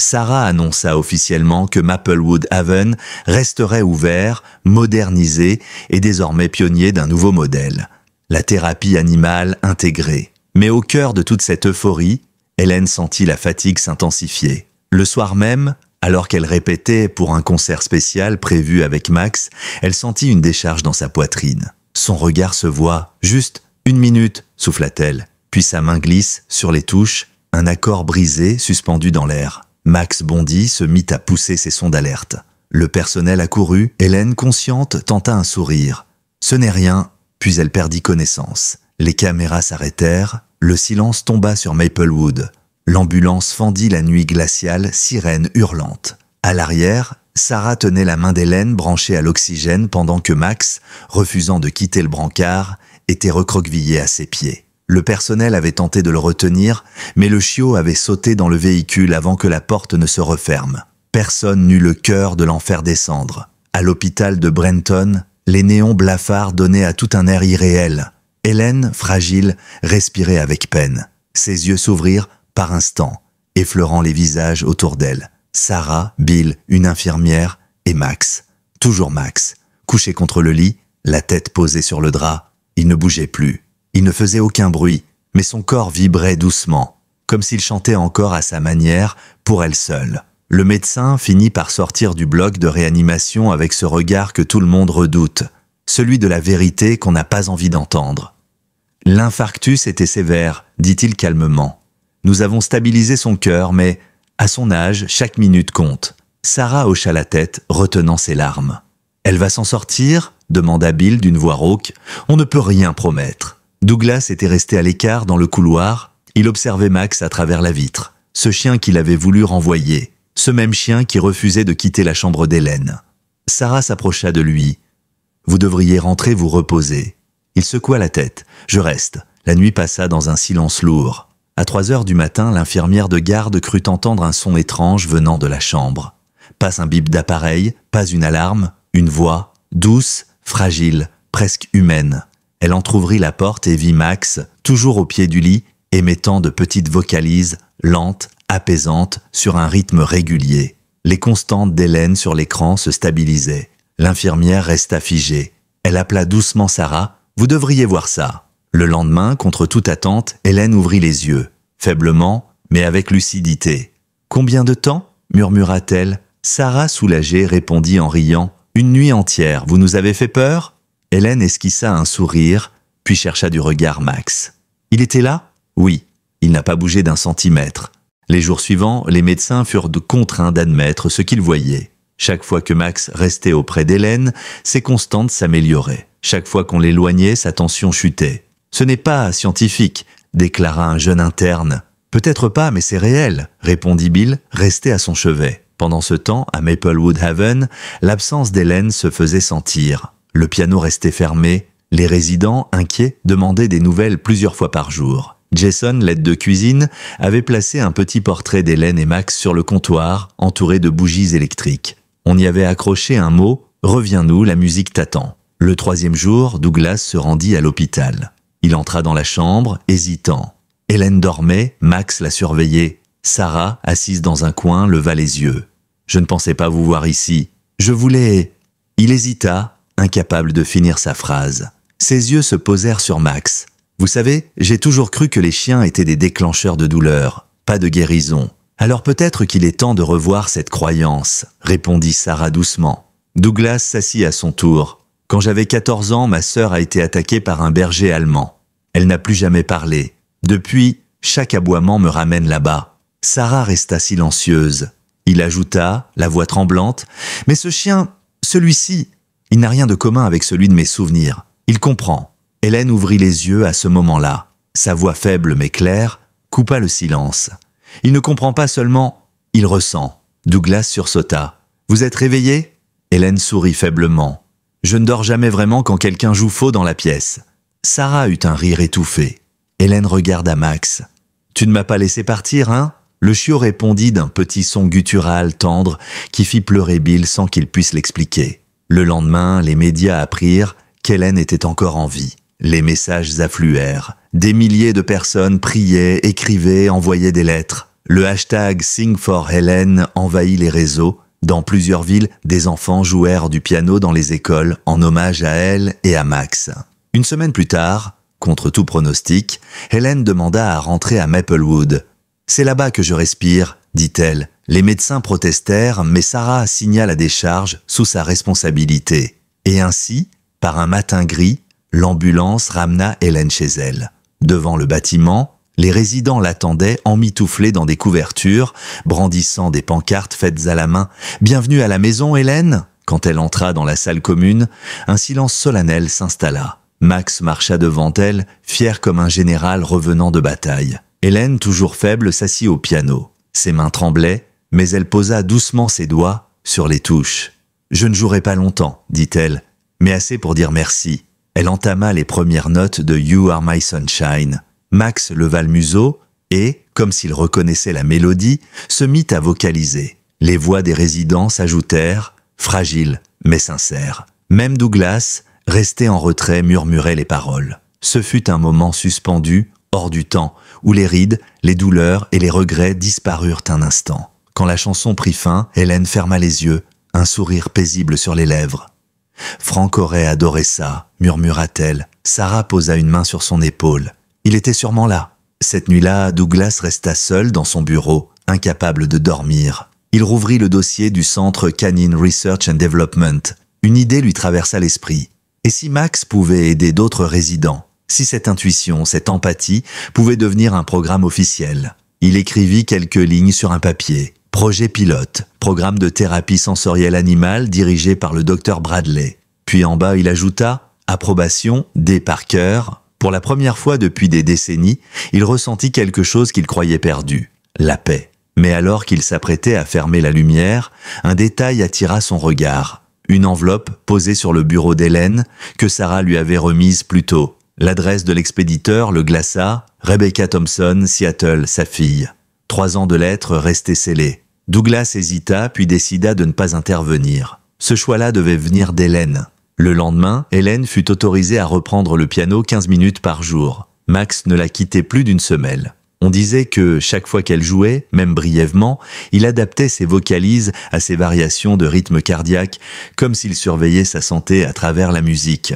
Sarah annonça officiellement que Maplewood Haven resterait ouvert, modernisé et désormais pionnier d'un nouveau modèle. La thérapie animale intégrée. Mais au cœur de toute cette euphorie, Hélène sentit la fatigue s'intensifier. Le soir même, alors qu'elle répétait pour un concert spécial prévu avec Max, elle sentit une décharge dans sa poitrine. Son regard se voit. « Juste 1 minute », souffla-t-elle. Puis sa main glisse sur les touches, un accord brisé suspendu dans l'air. Max bondit, se mit à pousser ses sons d'alerte. Le personnel accourut, Hélène, consciente, tenta un sourire. Ce n'est rien, puis elle perdit connaissance. Les caméras s'arrêtèrent, le silence tomba sur Maplewood. L'ambulance fendit la nuit glaciale, sirène hurlante. À l'arrière, Sarah tenait la main d'Hélène branchée à l'oxygène pendant que Max, refusant de quitter le brancard, était recroquevillé à ses pieds. Le personnel avait tenté de le retenir, mais le chiot avait sauté dans le véhicule avant que la porte ne se referme. Personne n'eut le cœur de l'en faire descendre. À l'hôpital de Brenton, les néons blafards donnaient à tout un air irréel. Hélène, fragile, respirait avec peine. Ses yeux s'ouvrirent par instants, effleurant les visages autour d'elle. Sarah, Bill, une infirmière et Max. Toujours Max, couché contre le lit, la tête posée sur le drap. Il ne bougeait plus. Il ne faisait aucun bruit, mais son corps vibrait doucement, comme s'il chantait encore à sa manière, pour elle seule. Le médecin finit par sortir du bloc de réanimation avec ce regard que tout le monde redoute, celui de la vérité qu'on n'a pas envie d'entendre. « L'infarctus était sévère, dit-il calmement. Nous avons stabilisé son cœur, mais à son âge, chaque minute compte. » Sarah hocha la tête, retenant ses larmes. « Elle va s'en sortir ?» demanda Bill d'une voix rauque. « On ne peut rien promettre. » Douglas était resté à l'écart dans le couloir. Il observait Max à travers la vitre. Ce chien qu'il avait voulu renvoyer. Ce même chien qui refusait de quitter la chambre d'Hélène. Sarah s'approcha de lui. « Vous devriez rentrer vous reposer. » Il secoua la tête. « Je reste. » La nuit passa dans un silence lourd. À 3 heures du matin, l'infirmière de garde crut entendre un son étrange venant de la chambre. Pas un bip d'appareil, pas une alarme, une voix, douce, fragile, presque humaine. Elle entr'ouvrit la porte et vit Max, toujours au pied du lit, émettant de petites vocalises, lentes, apaisantes, sur un rythme régulier. Les constantes d'Hélène sur l'écran se stabilisaient. L'infirmière resta figée. Elle appela doucement Sarah. « Vous devriez voir ça. » Le lendemain, contre toute attente, Hélène ouvrit les yeux. Faiblement, mais avec lucidité. « Combien de temps ?» murmura-t-elle. Sarah, soulagée, répondit en riant. « Une nuit entière. Vous nous avez fait peur ?» Hélène esquissa un sourire, puis chercha du regard Max. « Il était là ?» ?»« Oui. Il n'a pas bougé d'un centimètre. » Les jours suivants, les médecins furent contraints d'admettre ce qu'ils voyaient. Chaque fois que Max restait auprès d'Hélène, ses constantes s'amélioraient. Chaque fois qu'on l'éloignait, sa tension chutait. « Ce n'est pas scientifique », déclara un jeune interne. « Peut-être pas, mais c'est réel », répondit Bill, resté à son chevet. Pendant ce temps, à Maplewood Haven, l'absence d'Hélène se faisait sentir. Le piano restait fermé. Les résidents, inquiets, demandaient des nouvelles plusieurs fois par jour. Jason, l'aide de cuisine, avait placé un petit portrait d'Hélène et Max sur le comptoir, entouré de bougies électriques. On y avait accroché un mot « Reviens-nous, la musique t'attend ». Le 3e jour, Douglas se rendit à l'hôpital. Il entra dans la chambre, hésitant. Hélène dormait, Max la surveillait. Sarah, assise dans un coin, leva les yeux. « Je ne pensais pas vous voir ici. Je voulais... » Il hésita, incapable de finir sa phrase. Ses yeux se posèrent sur Max. « Vous savez, j'ai toujours cru que les chiens étaient des déclencheurs de douleur, pas de guérison. Alors peut-être qu'il est temps de revoir cette croyance, » répondit Sarah doucement. Douglas s'assit à son tour. « Quand j'avais 14 ans, ma sœur a été attaquée par un berger allemand. Elle n'a plus jamais parlé. Depuis, Chaque aboiement me ramène là-bas. » Sarah resta silencieuse. Il ajouta, la voix tremblante, « Mais ce chien, celui-ci, il n'a rien de commun avec celui de mes souvenirs. Il comprend. » Hélène ouvrit les yeux à ce moment-là. Sa voix faible mais claire coupa le silence. « Il ne comprend pas seulement, il ressent. » Douglas sursauta. « Vous êtes réveillé ?» Hélène sourit faiblement. « Je ne dors jamais vraiment quand quelqu'un joue faux dans la pièce. » Sarah eut un rire étouffé. Hélène regarda Max. « Tu ne m'as pas laissé partir, hein ?» Le chiot répondit d'un petit son guttural tendre qui fit pleurer Bill sans qu'il puisse l'expliquer. Le lendemain, les médias apprirent qu'Hélène était encore en vie. Les messages affluèrent. Des milliers de personnes priaient, écrivaient, envoyaient des lettres. Le hashtag Sing for Helen envahit les réseaux. Dans plusieurs villes, des enfants jouèrent du piano dans les écoles en hommage à elle et à Max. Une semaine plus tard, contre tout pronostic, Hélène demanda à rentrer à Maplewood. « C'est là-bas que je respire », dit-elle. Les médecins protestèrent, mais Sarah signa la décharge sous sa responsabilité. Et ainsi, par un matin gris, l'ambulance ramena Hélène chez elle. Devant le bâtiment, les résidents l'attendaient emmitouflés dans des couvertures, brandissant des pancartes faites à la main. « Bienvenue à la maison, Hélène !» Quand elle entra dans la salle commune, un silence solennel s'installa. Max marcha devant elle, fier comme un général revenant de bataille. Hélène, toujours faible, s'assit au piano. Ses mains tremblaient, mais elle posa doucement ses doigts sur les touches. « Je ne jouerai pas longtemps, » dit-elle, « mais assez pour dire merci. » Elle entama les premières notes de « You are my sunshine ». Max leva le museau et, comme s'il reconnaissait la mélodie, se mit à vocaliser. Les voix des résidents s'ajoutèrent, fragiles mais sincères. Même Douglas, resté en retrait, murmurait les paroles. Ce fut un moment suspendu, hors du temps, où les rides, les douleurs et les regrets disparurent un instant. Quand la chanson prit fin, Hélène ferma les yeux, un sourire paisible sur les lèvres. « Franck aurait adoré ça », murmura-t-elle. Sarah posa une main sur son épaule. Il était sûrement là. Cette nuit-là, Douglas resta seul dans son bureau, incapable de dormir. Il rouvrit le dossier du Centre Canine Research and Development. Une idée lui traversa l'esprit. Et si Max pouvait aider d'autres résidents? Si cette intuition, cette empathie, pouvait devenir un programme officiel? Il écrivit quelques lignes sur un papier. Projet pilote, programme de thérapie sensorielle animale dirigé par le docteur Bradley. Puis en bas, il ajouta « Approbation, D. Parker ». Pour la première fois depuis des décennies, il ressentit quelque chose qu'il croyait perdu, la paix. Mais alors qu'il s'apprêtait à fermer la lumière, un détail attira son regard. Une enveloppe posée sur le bureau d'Hélène que Sarah lui avait remise plus tôt. L'adresse de l'expéditeur le glaça, Rebecca Thompson, Seattle, sa fille. 3 ans de lettres restaient scellées. Douglas hésita puis décida de ne pas intervenir. Ce choix-là devait venir d'Hélène. Le lendemain, Hélène fut autorisée à reprendre le piano 15 minutes par jour. Max ne la quittait plus d'une semelle. On disait que, chaque fois qu'elle jouait, même brièvement, il adaptait ses vocalises à ses variations de rythme cardiaque, comme s'il surveillait sa santé à travers la musique.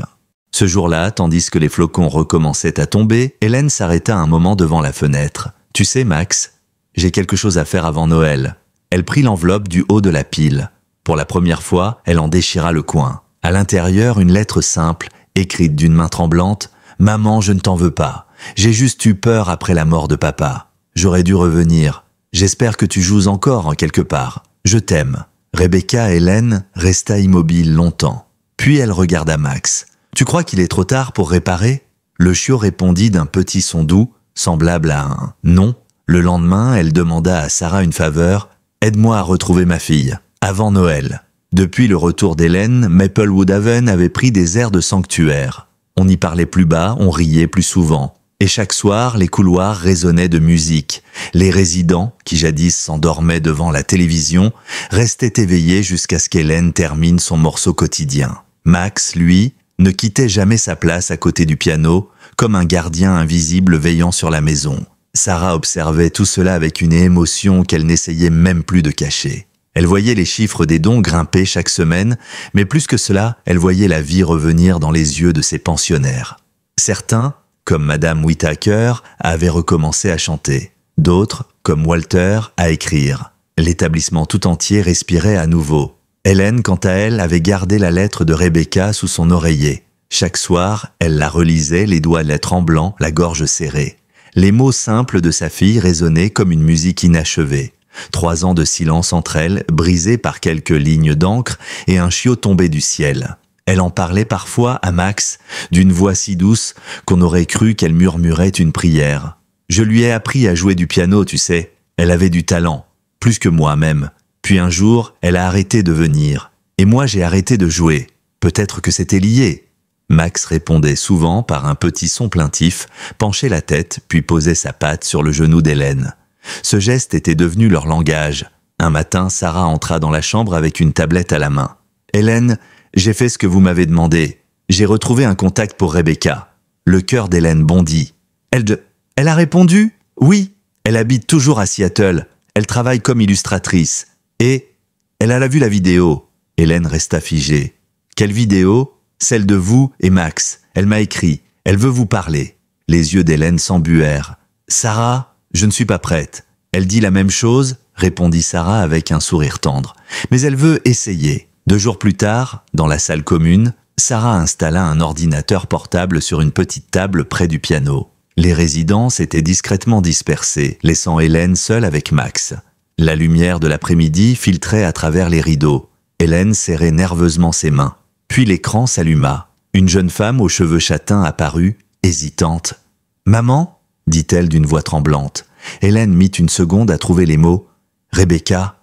Ce jour-là, tandis que les flocons recommençaient à tomber, Hélène s'arrêta un moment devant la fenêtre. « Tu sais, Max, j'ai quelque chose à faire avant Noël. » Elle prit l'enveloppe du haut de la pile. Pour la première fois, elle en déchira le coin. À l'intérieur, une lettre simple, écrite d'une main tremblante. « Maman, je ne t'en veux pas. J'ai juste eu peur après la mort de papa. J'aurais dû revenir. J'espère que tu joues encore en quelque part. Je t'aime. » Rebecca Hélène resta immobile longtemps. Puis elle regarda Max. « Tu crois qu'il est trop tard pour réparer ?» Le chiot répondit d'un petit son doux, semblable à un « non ». Le lendemain, elle demanda à Sarah une faveur. « Aide-moi à retrouver ma fille, avant Noël. » Depuis le retour d'Hélène, Maplewood Haven avait pris des airs de sanctuaire. On y parlait plus bas, on riait plus souvent. Et chaque soir, les couloirs résonnaient de musique. Les résidents, qui jadis s'endormaient devant la télévision, restaient éveillés jusqu'à ce qu'Hélène termine son morceau quotidien. Max, lui, ne quittait jamais sa place à côté du piano, comme un gardien invisible veillant sur la maison. Sarah observait tout cela avec une émotion qu'elle n'essayait même plus de cacher. Elle voyait les chiffres des dons grimper chaque semaine, mais plus que cela, elle voyait la vie revenir dans les yeux de ses pensionnaires. Certains, comme Madame Whittaker, avaient recommencé à chanter. D'autres, comme Walter, à écrire. L'établissement tout entier respirait à nouveau. Hélène, quant à elle, avait gardé la lettre de Rebecca sous son oreiller. Chaque soir, elle la relisait, les doigts tremblants, la gorge serrée. Les mots simples de sa fille résonnaient comme une musique inachevée. 3 ans de silence entre elles, brisés par quelques lignes d'encre et un chiot tombé du ciel. Elle en parlait parfois à Max, d'une voix si douce qu'on aurait cru qu'elle murmurait une prière. Je lui ai appris à jouer du piano, tu sais. Elle avait du talent, plus que moi même. Puis un jour, elle a arrêté de venir. Et moi, j'ai arrêté de jouer. Peut-être que c'était lié. Max répondait souvent par un petit son plaintif, penchait la tête, puis posait sa patte sur le genou d'Hélène. Ce geste était devenu leur langage. Un matin, Sarah entra dans la chambre avec une tablette à la main. « Hélène, j'ai fait ce que vous m'avez demandé. J'ai retrouvé un contact pour Rebecca. » Le cœur d'Hélène bondit. Elle a répondu ? Oui, elle habite toujours à Seattle. Elle travaille comme illustratrice. Et elle a vu la vidéo. Hélène resta figée. Quelle vidéo ? Celle de vous et Max. Elle m'a écrit. Elle veut vous parler. Les yeux d'Hélène s'embuèrent. Sarah, je ne suis pas prête. Elle dit la même chose, répondit Sarah avec un sourire tendre. Mais elle veut essayer. 2 jours plus tard, dans la salle commune, Sarah installa un ordinateur portable sur une petite table près du piano. Les résidents s'étaient discrètement dispersés, laissant Hélène seule avec Max. La lumière de l'après-midi filtrait à travers les rideaux. Hélène serrait nerveusement ses mains. Puis l'écran s'alluma. Une jeune femme aux cheveux châtains apparut, hésitante. « Maman ?» dit-elle d'une voix tremblante. Hélène mit une seconde à trouver les mots. « Rebecca,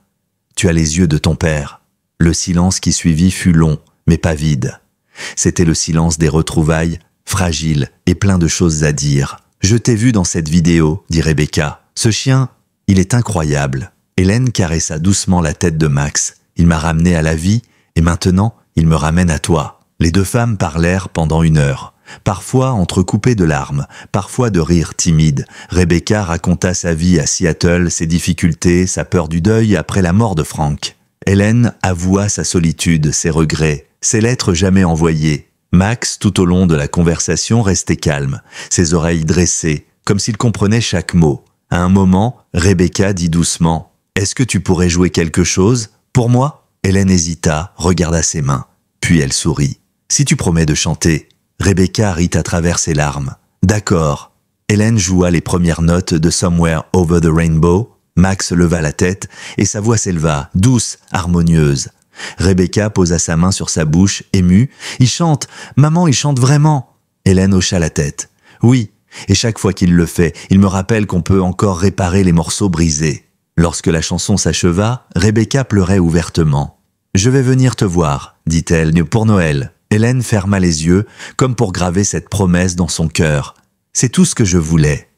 tu as les yeux de ton père. » Le silence qui suivit fut long, mais pas vide. C'était le silence des retrouvailles, fragile et plein de choses à dire. « Je t'ai vu dans cette vidéo, dit Rebecca. Ce chien, il est incroyable. » Hélène caressa doucement la tête de Max. « Il m'a ramené à la vie, et maintenant, il me ramène à toi. » Les 2 femmes parlèrent pendant 1 heure. Parfois entrecoupées de larmes, parfois de rires timides. Rebecca raconta sa vie à Seattle, ses difficultés, sa peur du deuil après la mort de Frank. Hélène avoua sa solitude, ses regrets, ses lettres jamais envoyées. Max, tout au long de la conversation, restait calme, ses oreilles dressées, comme s'il comprenait chaque mot. À un moment, Rebecca dit doucement « Est-ce que tu pourrais jouer quelque chose pour moi ?» Hélène hésita, regarda ses mains. Puis elle sourit. « Si tu promets de chanter ?» Rebecca rit à travers ses larmes. « D'accord. » Hélène joua les premières notes de Somewhere Over the Rainbow. Max leva la tête et sa voix s'éleva, douce, harmonieuse. Rebecca posa sa main sur sa bouche, émue. « Il chante. Maman, il chante vraiment. » Hélène hocha la tête. « Oui, et chaque fois qu'il le fait, il me rappelle qu'on peut encore réparer les morceaux brisés. » Lorsque la chanson s'acheva, Rebecca pleurait ouvertement. « Je vais venir te voir, dit-elle, pour Noël. » Hélène ferma les yeux, comme pour graver cette promesse dans son cœur. « C'est tout ce que je voulais. »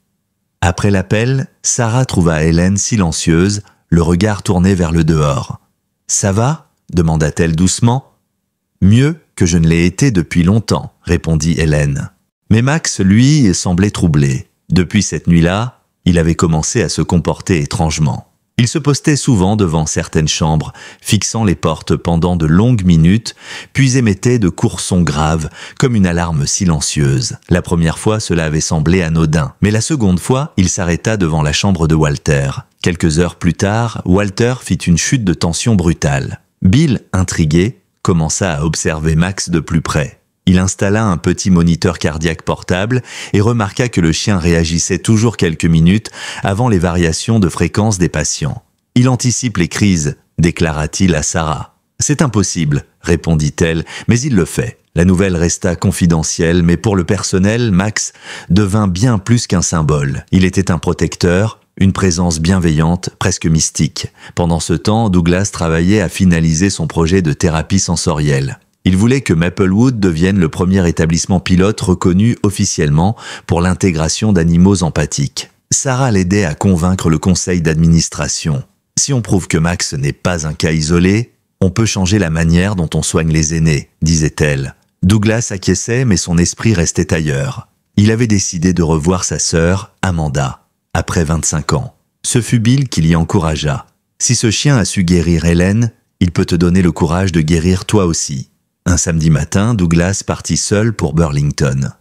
Après l'appel, Sarah trouva Hélène silencieuse, le regard tourné vers le dehors. « Ça va ?» demanda-t-elle doucement. « Mieux que je ne l'ai été depuis longtemps, » répondit Hélène. Mais Max, lui, semblait troublé. Depuis cette nuit-là, il avait commencé à se comporter étrangement. Il se postait souvent devant certaines chambres, fixant les portes pendant de longues minutes, puis émettait de courts sons graves, comme une alarme silencieuse. La première fois, cela avait semblé anodin, mais la seconde fois, il s'arrêta devant la chambre de Walter. Quelques heures plus tard, Walter fit une chute de tension brutale. Bill, intrigué, commença à observer Max de plus près. Il installa un petit moniteur cardiaque portable et remarqua que le chien réagissait toujours quelques minutes avant les variations de fréquence des patients. « Il anticipe les crises », déclara-t-il à Sarah. « C'est impossible », répondit-elle, mais il le fait. La nouvelle resta confidentielle, mais pour le personnel, Max devint bien plus qu'un symbole. Il était un protecteur, une présence bienveillante, presque mystique. Pendant ce temps, Douglas travaillait à finaliser son projet de thérapie sensorielle. Il voulait que Maplewood devienne le premier établissement pilote reconnu officiellement pour l'intégration d'animaux empathiques. Sarah l'aidait à convaincre le conseil d'administration. Si on prouve que Max n'est pas un cas isolé, on peut changer la manière dont on soigne les aînés, disait-elle. Douglas acquiesçait, mais son esprit restait ailleurs. Il avait décidé de revoir sa sœur, Amanda, après 25 ans. Ce fut Bill qui l'y encouragea. Si ce chien a su guérir Hélène, il peut te donner le courage de guérir toi aussi. Un samedi matin, Douglas partit seul pour Burlington.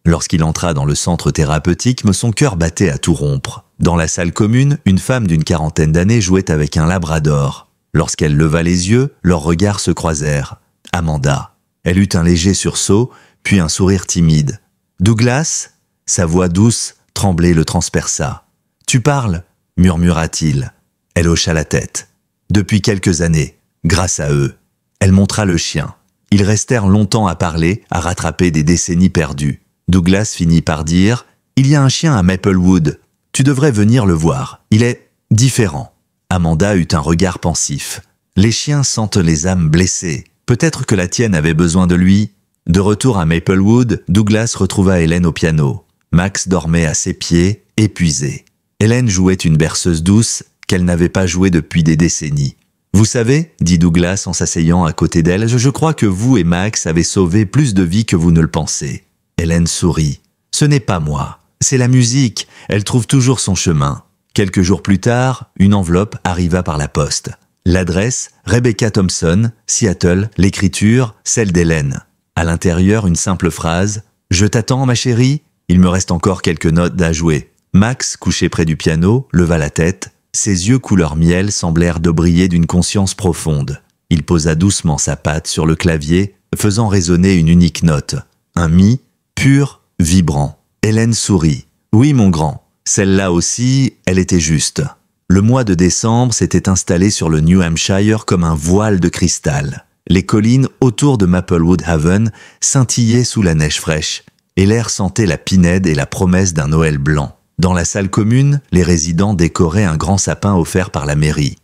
Lorsqu'il entra dans le centre thérapeutique, son cœur battait à tout rompre. Dans la salle commune, une femme d'une 40aine d'années jouait avec un labrador. Lorsqu'elle leva les yeux, leurs regards se croisèrent. Amanda. Elle eut un léger sursaut, puis un sourire timide. « Douglas ?» Sa voix douce tremblée le transperça. « Tu parles » murmura-t-il. Elle hocha la tête. « Depuis quelques années, grâce à eux. » Elle montra le chien. Ils restèrent longtemps à parler, à rattraper des décennies perdues. Douglas finit par dire « Il y a un chien à Maplewood. Tu devrais venir le voir. Il est différent. » Amanda eut un regard pensif. « Les chiens sentent les âmes blessées. Peut-être que la tienne avait besoin de lui. » De retour à Maplewood, Douglas retrouva Hélène au piano. Max dormait à ses pieds, épuisé. Hélène jouait une berceuse douce qu'elle n'avait pas jouée depuis des décennies. « Vous savez, dit Douglas en s'asseyant à côté d'elle, je crois que vous et Max avez sauvé plus de vies que vous ne le pensez. » Hélène sourit. « Ce n'est pas moi. C'est la musique. Elle trouve toujours son chemin. » Quelques jours plus tard, une enveloppe arriva par la poste. L'adresse, Rebecca Thompson, Seattle, l'écriture, celle d'Hélène. À l'intérieur, une simple phrase. « Je t'attends, ma chérie. Il me reste encore quelques notes à jouer. » Max, couché près du piano, leva la tête. Ses yeux couleur miel semblèrent de briller d'une conscience profonde. Il posa doucement sa patte sur le clavier, faisant résonner une unique note. Un mi, pur, vibrant. Hélène sourit. « Oui, mon grand. Celle-là aussi, elle était juste. » Le mois de décembre s'était installé sur le New Hampshire comme un voile de cristal. Les collines autour de Maplewood Haven scintillaient sous la neige fraîche, et l'air sentait la pinède et la promesse d'un Noël blanc. Dans la salle commune, les résidents décoraient un grand sapin offert par la mairie.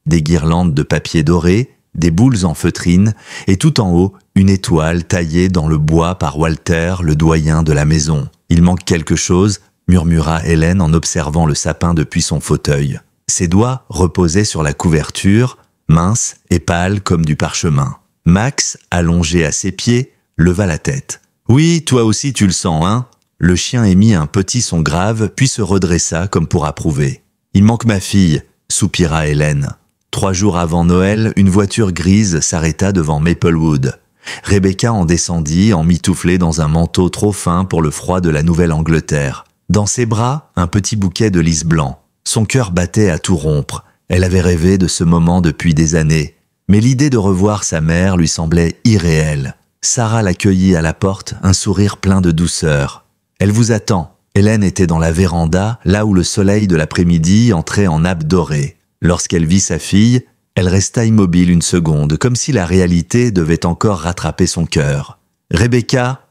Des guirlandes de papier doré, des boules en feutrine, et tout en haut, une étoile taillée dans le bois par Walter, le doyen de la maison. « Il manque quelque chose » murmura Hélène en observant le sapin depuis son fauteuil. Ses doigts reposaient sur la couverture, mince et pâle comme du parchemin. Max, allongé à ses pieds, leva la tête. « Oui, toi aussi tu le sens, hein ?» Le chien émit un petit son grave, puis se redressa comme pour approuver. « Il manque ma fille » soupira Hélène. 3 jours avant Noël, une voiture grise s'arrêta devant Maplewood. Rebecca en descendit, emmitouflée dans un manteau trop fin pour le froid de la Nouvelle-Angleterre. Dans ses bras, un petit bouquet de lys blanc. Son cœur battait à tout rompre. Elle avait rêvé de ce moment depuis des années. Mais l'idée de revoir sa mère lui semblait irréelle. Sarah l'accueillit à la porte, un sourire plein de douceur. « Elle vous attend. » Hélène était dans la véranda, là où le soleil de l'après-midi entrait en nappe dorée. Lorsqu'elle vit sa fille, elle resta immobile une seconde, comme si la réalité devait encore rattraper son cœur. « Rebecca ?»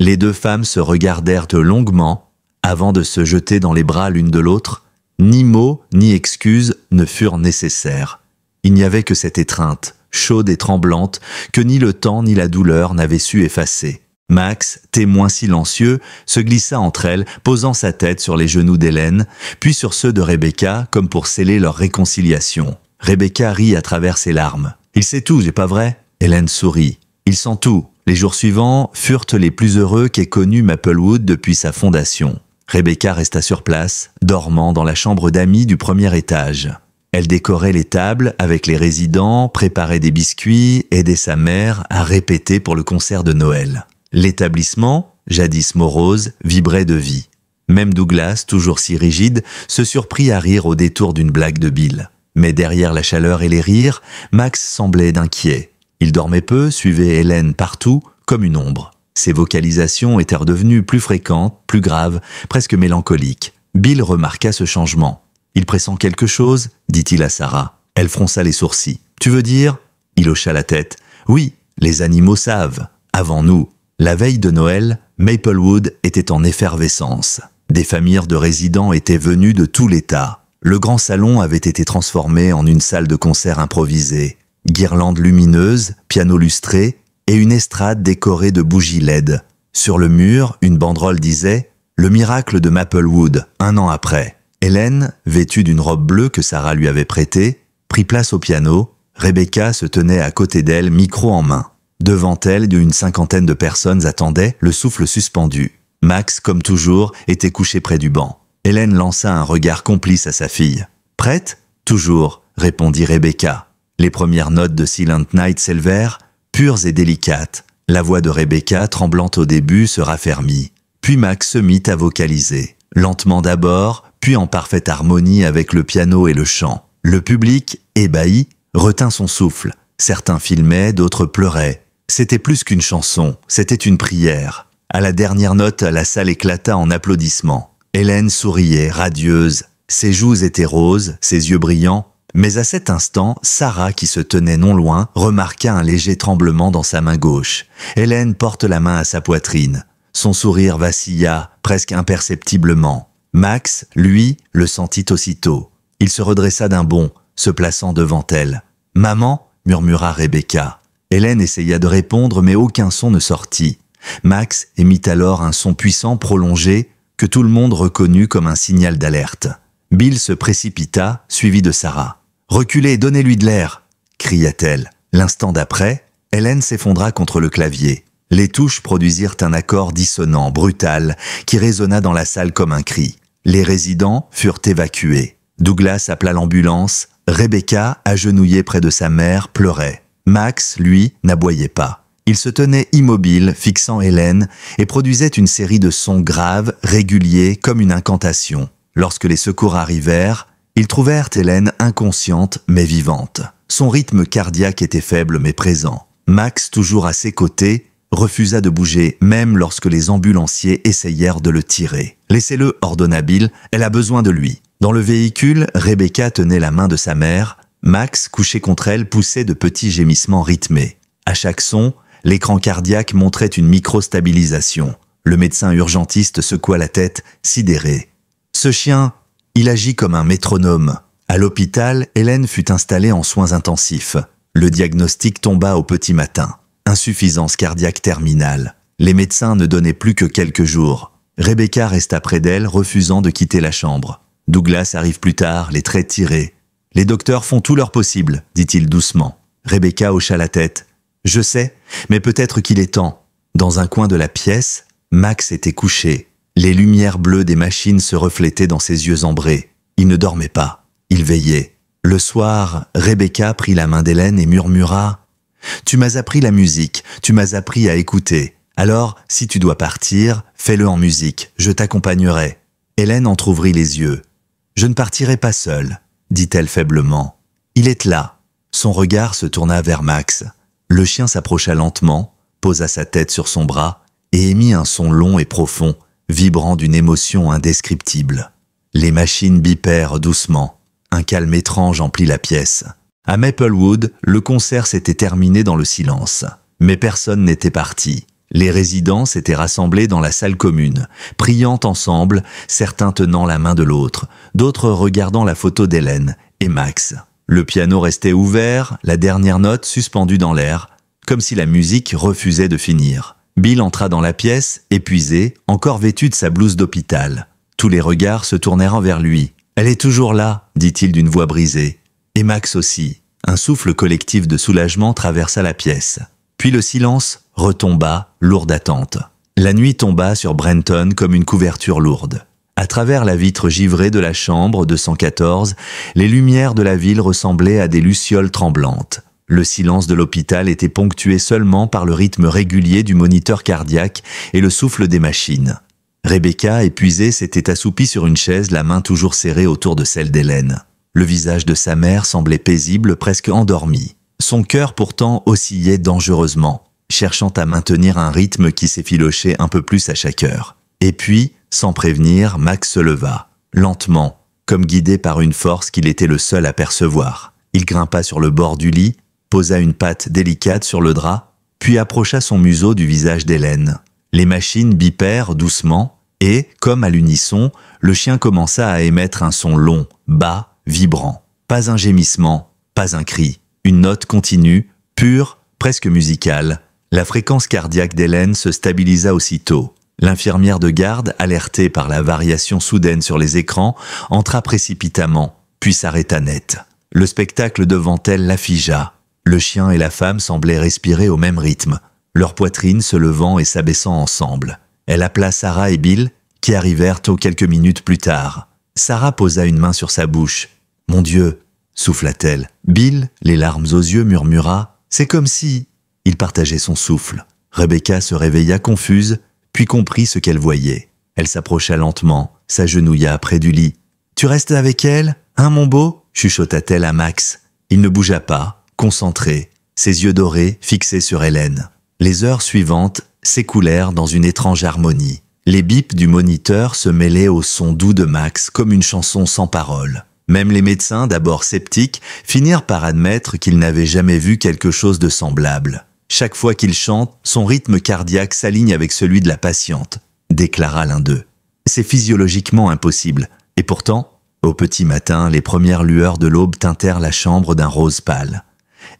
Les 2 femmes se regardèrent longuement, avant de se jeter dans les bras l'une de l'autre. Ni mots, ni excuses ne furent nécessaires. Il n'y avait que cette étreinte, chaude et tremblante, que ni le temps ni la douleur n'avaient su effacer. Max, témoin silencieux, se glissa entre elles, posant sa tête sur les genoux d'Hélène, puis sur ceux de Rebecca, comme pour sceller leur réconciliation. Rebecca rit à travers ses larmes. « Il sait tout, j'ai pas vrai ?» Hélène sourit. « Il sent tout. » Les jours suivants furent les plus heureux qu'ait connus Maplewood depuis sa fondation. Rebecca resta sur place, dormant dans la chambre d'amis du 1er étage. Elle décorait les tables avec les résidents, préparait des biscuits, aidait sa mère à répéter pour le concert de Noël. L'établissement, jadis morose, vibrait de vie. Même Douglas, toujours si rigide, se surprit à rire au détour d'une blague de Bill. Mais derrière la chaleur et les rires, Max semblait inquiet. Il dormait peu, suivait Hélène partout, comme une ombre. Ses vocalisations étaient redevenues plus fréquentes, plus graves, presque mélancoliques. Bill remarqua ce changement. « Il pressent quelque chose ?» dit-il à Sarah. Elle fronça les sourcils. « Tu veux dire ?» Il hocha la tête. « Oui, les animaux savent. Avant nous. » La veille de Noël, Maplewood était en effervescence. Des familles de résidents étaient venues de tout l'État. Le grand salon avait été transformé en une salle de concert improvisée. Guirlandes lumineuses, piano lustré et une estrade décorée de bougies LED. Sur le mur, une banderole disait « Le miracle de Maplewood, 1 an après ». Hélène, vêtue d'une robe bleue que Sarah lui avait prêtée, prit place au piano. Rebecca se tenait à côté d'elle, micro en main. Devant elle, une 50aine de personnes attendaient, le souffle suspendu. Max, comme toujours, était couché près du banc. Hélène lança un regard complice à sa fille. « Prête ?»« Toujours », répondit Rebecca. Les premières notes de Silent Night s'élevèrent, pures et délicates. La voix de Rebecca, tremblante au début, se raffermit. Puis Max se mit à vocaliser. Lentement d'abord, puis en parfaite harmonie avec le piano et le chant. Le public, ébahi, retint son souffle. Certains filmaient, d'autres pleuraient. C'était plus qu'une chanson, c'était une prière. À la dernière note, la salle éclata en applaudissements. Hélène souriait, radieuse. Ses joues étaient roses, ses yeux brillants. Mais à cet instant, Sarah, qui se tenait non loin, remarqua un léger tremblement dans sa main gauche. Hélène porte la main à sa poitrine. Son sourire vacilla, presque imperceptiblement. Max, lui, le sentit aussitôt. Il se redressa d'un bond, se plaçant devant elle. « Maman » murmura Rebecca. Hélène essaya de répondre, mais aucun son ne sortit. Max émit alors un son puissant prolongé que tout le monde reconnut comme un signal d'alerte. Bill se précipita, suivi de Sarah. « Reculez, donnez-lui de l'air !» cria-t-elle. L'instant d'après, Hélène s'effondra contre le clavier. Les touches produisirent un accord dissonant, brutal, qui résonna dans la salle comme un cri. Les résidents furent évacués. Douglas appela l'ambulance. Rebecca, agenouillée près de sa mère, pleurait. Max, lui, n'aboyait pas. Il se tenait immobile, fixant Hélène, et produisait une série de sons graves, réguliers, comme une incantation. Lorsque les secours arrivèrent, ils trouvèrent Hélène inconsciente mais vivante. Son rythme cardiaque était faible mais présent. Max, toujours à ses côtés, refusa de bouger, même lorsque les ambulanciers essayèrent de le tirer. « Laissez-le » ordonna Bill, « elle a besoin de lui ». Dans le véhicule, Rebecca tenait la main de sa mère. Max, couché contre elle, poussait de petits gémissements rythmés. À chaque son, l'écran cardiaque montrait une micro-stabilisation. Le médecin urgentiste secoua la tête, sidéré. « Ce chien, il agit comme un métronome. » À l'hôpital, Hélène fut installée en soins intensifs. Le diagnostic tomba au petit matin. Insuffisance cardiaque terminale. Les médecins ne donnaient plus que quelques jours. Rebecca resta près d'elle, refusant de quitter la chambre. Douglas arrive plus tard, les traits tirés. « Les docteurs font tout leur possible », dit-il doucement. Rebecca hocha la tête. « Je sais, mais peut-être qu'il est temps. » Dans un coin de la pièce, Max était couché. Les lumières bleues des machines se reflétaient dans ses yeux ambrés. Il ne dormait pas. Il veillait. Le soir, Rebecca prit la main d'Hélène et murmura « Tu m'as appris la musique, tu m'as appris à écouter. Alors, si tu dois partir, fais-le en musique, je t'accompagnerai. » Hélène entr'ouvrit les yeux. « Je ne partirai pas seule, » dit-elle faiblement. « Il est là. » Son regard se tourna vers Max. Le chien s'approcha lentement, posa sa tête sur son bras et émit un son long et profond, vibrant d'une émotion indescriptible. Les machines bipèrent doucement. Un calme étrange emplit la pièce. À Maplewood, le concert s'était terminé dans le silence. Mais personne n'était parti. Les résidents s'étaient rassemblés dans la salle commune, priant ensemble, certains tenant la main de l'autre, d'autres regardant la photo d'Hélène et Max. Le piano restait ouvert, la dernière note suspendue dans l'air, comme si la musique refusait de finir. Bill entra dans la pièce, épuisé, encore vêtu de sa blouse d'hôpital. Tous les regards se tournèrent vers lui. « Elle est toujours là », dit-il d'une voix brisée. Et Max aussi. Un souffle collectif de soulagement traversa la pièce. Puis le silence retomba, lourd d'attente. La nuit tomba sur Brenton comme une couverture lourde. À travers la vitre givrée de la chambre 214, les lumières de la ville ressemblaient à des lucioles tremblantes. Le silence de l'hôpital était ponctué seulement par le rythme régulier du moniteur cardiaque et le souffle des machines. Rebecca, épuisée, s'était assoupie sur une chaise, la main toujours serrée autour de celle d'Hélène. Le visage de sa mère semblait paisible, presque endormi. Son cœur pourtant oscillait dangereusement, cherchant à maintenir un rythme qui s'effilochait un peu plus à chaque heure. Et puis, sans prévenir, Max se leva, lentement, comme guidé par une force qu'il était le seul à percevoir. Il grimpa sur le bord du lit, posa une patte délicate sur le drap, puis approcha son museau du visage d'Hélène. Les machines bipèrent doucement, et, comme à l'unisson, le chien commença à émettre un son long, bas, vibrant. Pas un gémissement, pas un cri. Une note continue, pure, presque musicale. La fréquence cardiaque d'Hélène se stabilisa aussitôt. L'infirmière de garde, alertée par la variation soudaine sur les écrans, entra précipitamment, puis s'arrêta net. Le spectacle devant elle la figea. Le chien et la femme semblaient respirer au même rythme, leur poitrine se levant et s'abaissant ensemble. Elle appela Sarah et Bill, qui arrivèrent quelques minutes plus tard. Sarah posa une main sur sa bouche. « Mon Dieu !» souffla-t-elle. Bill, les larmes aux yeux, murmura « C'est comme si… » Il partageait son souffle. Rebecca se réveilla confuse, puis comprit ce qu'elle voyait. Elle s'approcha lentement, s'agenouilla près du lit. « Tu restes avec elle, hein mon beau ?» chuchota-t-elle à Max. Il ne bougea pas, concentré, ses yeux dorés fixés sur Hélène. Les heures suivantes s'écoulèrent dans une étrange harmonie. Les bips du moniteur se mêlaient au son doux de Max comme une chanson sans paroles. Même les médecins, d'abord sceptiques, finirent par admettre qu'ils n'avaient jamais vu quelque chose de semblable. Chaque fois qu'il chante, son rythme cardiaque s'aligne avec celui de la patiente, déclara l'un d'eux. C'est physiologiquement impossible. Et pourtant, au petit matin, les premières lueurs de l'aube teintèrent la chambre d'un rose pâle.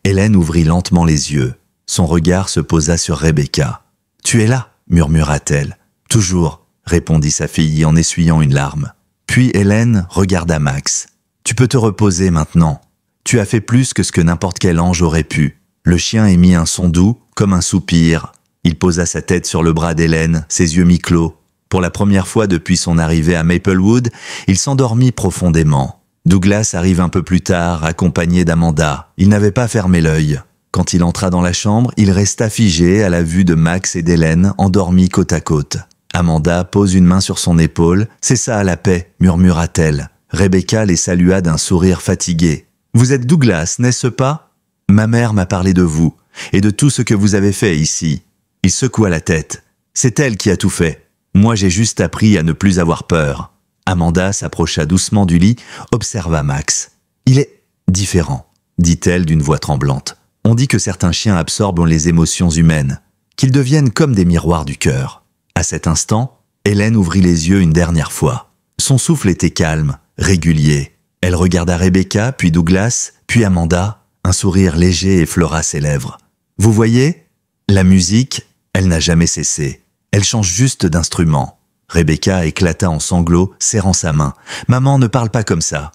Hélène ouvrit lentement les yeux. Son regard se posa sur Rebecca. « Tu es là » murmura-t-elle. « Toujours » répondit sa fille en essuyant une larme. Puis Hélène regarda Max. « Tu peux te reposer maintenant. Tu as fait plus que ce que n'importe quel ange aurait pu. » Le chien émit un son doux, comme un soupir. Il posa sa tête sur le bras d'Hélène, ses yeux mi-clos. Pour la première fois depuis son arrivée à Maplewood, il s'endormit profondément. Douglas arrive un peu plus tard, accompagné d'Amanda. Il n'avait pas fermé l'œil. Quand il entra dans la chambre, il resta figé à la vue de Max et d'Hélène, endormis côte à côte. Amanda pose une main sur son épaule. « C'est ça, la paix », murmura-t-elle. Rebecca les salua d'un sourire fatigué. « Vous êtes Douglas, n'est-ce pas ? Ma mère m'a parlé de vous, et de tout ce que vous avez fait ici. » Il secoua la tête. « C'est elle qui a tout fait. Moi, j'ai juste appris à ne plus avoir peur. » Amanda s'approcha doucement du lit, observa Max. « Il est différent, » dit-elle d'une voix tremblante. « On dit que certains chiens absorbent les émotions humaines, qu'ils deviennent comme des miroirs du cœur. » À cet instant, Hélène ouvrit les yeux une dernière fois. Son souffle était calme, régulier. Elle regarda Rebecca, puis Douglas, puis Amanda. Un sourire léger effleura ses lèvres. « Vous voyez ? La musique, elle n'a jamais cessé. Elle change juste d'instrument. » Rebecca éclata en sanglots, serrant sa main. « Maman, ne parle pas comme ça. »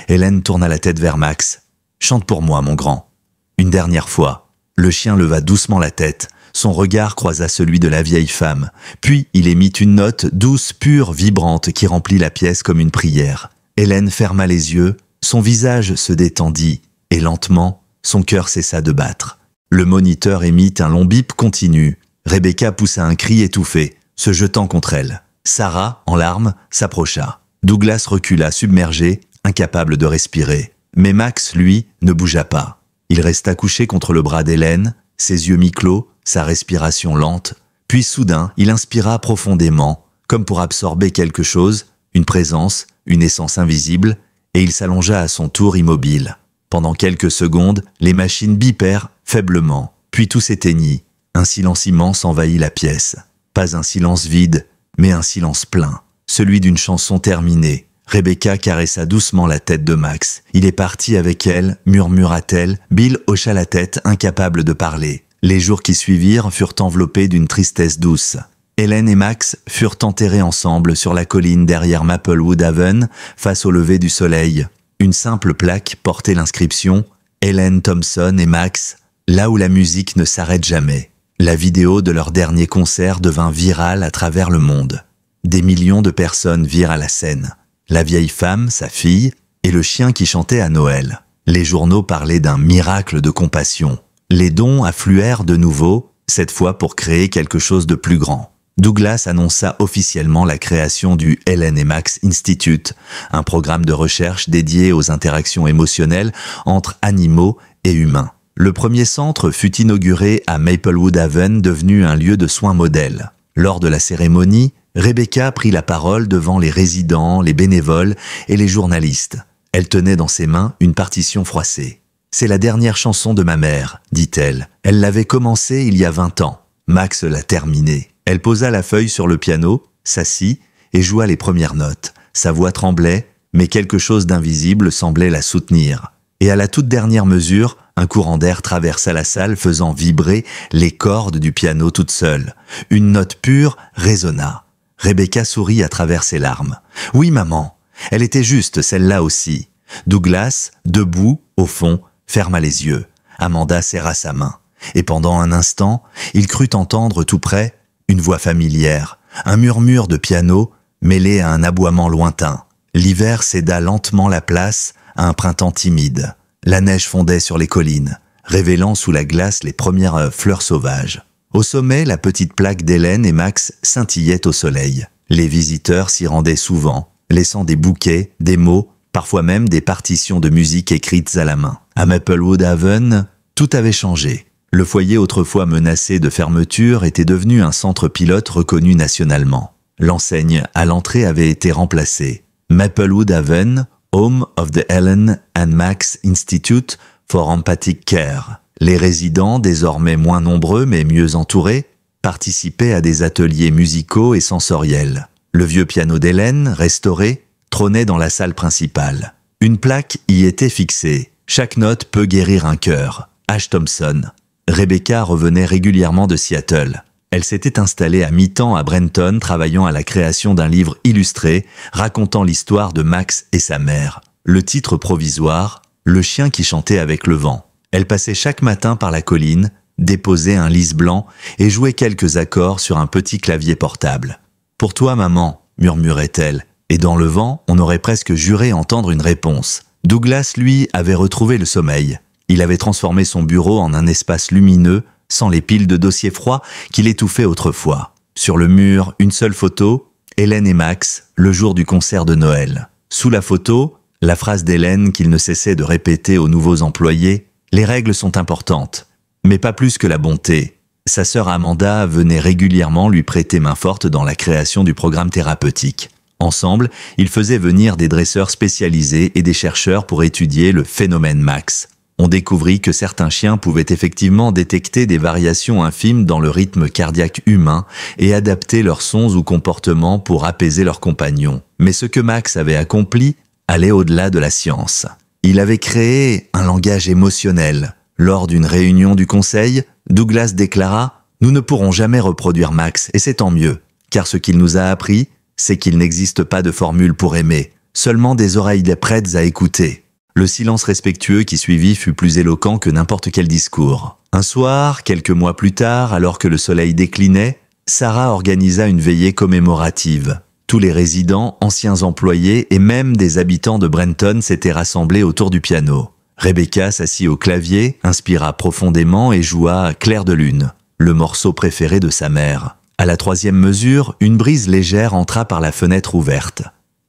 Hélène tourna la tête vers Max. « Chante pour moi, mon grand. » Une dernière fois. Le chien leva doucement la tête. Son regard croisa celui de la vieille femme. Puis il émit une note douce, pure, vibrante qui remplit la pièce comme une prière. Hélène ferma les yeux. Son visage se détendit. Et lentement, son cœur cessa de battre. Le moniteur émit un long bip continu. Rebecca poussa un cri étouffé, se jetant contre elle. Sarah, en larmes, s'approcha. Douglas recula, submergé, incapable de respirer. Mais Max, lui, ne bougea pas. Il resta couché contre le bras d'Hélène, ses yeux mi-clos, sa respiration lente. Puis soudain, il inspira profondément, comme pour absorber quelque chose, une présence, une essence invisible, et il s'allongea à son tour immobile. Pendant quelques secondes, les machines bipèrent faiblement, puis tout s'éteignit. Un silence immense envahit la pièce. Pas un silence vide, mais un silence plein, celui d'une chanson terminée. Rebecca caressa doucement la tête de Max. « Il est parti avec elle », murmura-t-elle. Bill hocha la tête, incapable de parler. Les jours qui suivirent furent enveloppés d'une tristesse douce. Hélène et Max furent enterrés ensemble sur la colline derrière Maplewood Haven, face au lever du soleil. Une simple plaque portait l'inscription « Hélène Thompson et Max, là où la musique ne s'arrête jamais ». La vidéo de leur dernier concert devint virale à travers le monde. Des millions de personnes virent à la scène. La vieille femme, sa fille, et le chien qui chantait à Noël. Les journaux parlaient d'un miracle de compassion. Les dons affluèrent de nouveau, cette fois pour créer quelque chose de plus grand. Douglas annonça officiellement la création du Hélène et Max Institute, un programme de recherche dédié aux interactions émotionnelles entre animaux et humains. Le premier centre fut inauguré à Maplewood Haven, devenu un lieu de soins modèle. Lors de la cérémonie, Rebecca prit la parole devant les résidents, les bénévoles et les journalistes. Elle tenait dans ses mains une partition froissée. « C'est la dernière chanson de ma mère », dit-elle. « Elle l'avait commencée il y a 20 ans. Max l'a terminée. » Elle posa la feuille sur le piano, s'assit et joua les premières notes. Sa voix tremblait, mais quelque chose d'invisible semblait la soutenir. Et à la toute dernière mesure, un courant d'air traversa la salle faisant vibrer les cordes du piano toute seule. Une note pure résonna. Rebecca sourit à travers ses larmes. « Oui, maman, elle était juste, celle-là aussi. » Douglas, debout, au fond, ferma les yeux. Amanda serra sa main. Et pendant un instant, il crut entendre tout près une voix familière, un murmure de piano mêlé à un aboiement lointain. L'hiver céda lentement la place à un printemps timide. La neige fondait sur les collines, révélant sous la glace les premières fleurs sauvages. Au sommet, la petite plaque d'Hélène et Max scintillait au soleil. Les visiteurs s'y rendaient souvent, laissant des bouquets, des mots, parfois même des partitions de musique écrites à la main. À Maplewood Haven, tout avait changé. Le foyer autrefois menacé de fermeture était devenu un centre pilote reconnu nationalement. L'enseigne à l'entrée avait été remplacée. Maplewood Haven, home of the Ellen and Max Institute for Empathic Care. Les résidents, désormais moins nombreux mais mieux entourés, participaient à des ateliers musicaux et sensoriels. Le vieux piano d'Hélène, restauré, trônait dans la salle principale. Une plaque y était fixée. Chaque note peut guérir un cœur. H. Thompson. Rebecca revenait régulièrement de Seattle. Elle s'était installée à mi-temps à Brenton, travaillant à la création d'un livre illustré racontant l'histoire de Max et sa mère. Le titre provisoire, Le chien qui chantait avec le vent. Elle passait chaque matin par la colline, déposait un lys blanc et jouait quelques accords sur un petit clavier portable. « Pour toi, maman », murmurait-elle, et dans le vent, on aurait presque juré entendre une réponse. Douglas, lui, avait retrouvé le sommeil. Il avait transformé son bureau en un espace lumineux, sans les piles de dossiers froids qui l'étouffaient autrefois. Sur le mur, une seule photo, Hélène et Max, le jour du concert de Noël. Sous la photo, la phrase d'Hélène qu'il ne cessait de répéter aux nouveaux employés, « Les règles sont importantes, mais pas plus que la bonté ». Sa sœur Amanda venait régulièrement lui prêter main forte dans la création du programme thérapeutique. Ensemble, ils faisaient venir des dresseurs spécialisés et des chercheurs pour étudier le phénomène Max. On découvrit que certains chiens pouvaient effectivement détecter des variations infimes dans le rythme cardiaque humain et adapter leurs sons ou comportements pour apaiser leurs compagnons. Mais ce que Max avait accompli allait au-delà de la science. Il avait créé un langage émotionnel. Lors d'une réunion du conseil, Douglas déclara « Nous ne pourrons jamais reproduire Max, et c'est tant mieux, car ce qu'il nous a appris, c'est qu'il n'existe pas de formule pour aimer, seulement des oreilles prêtes à écouter. » Le silence respectueux qui suivit fut plus éloquent que n'importe quel discours. Un soir, quelques mois plus tard, alors que le soleil déclinait, Sarah organisa une veillée commémorative. Tous les résidents, anciens employés et même des habitants de Brenton s'étaient rassemblés autour du piano. Rebecca s'assit au clavier, inspira profondément et joua « Clair de lune », le morceau préféré de sa mère. À la troisième mesure, une brise légère entra par la fenêtre ouverte.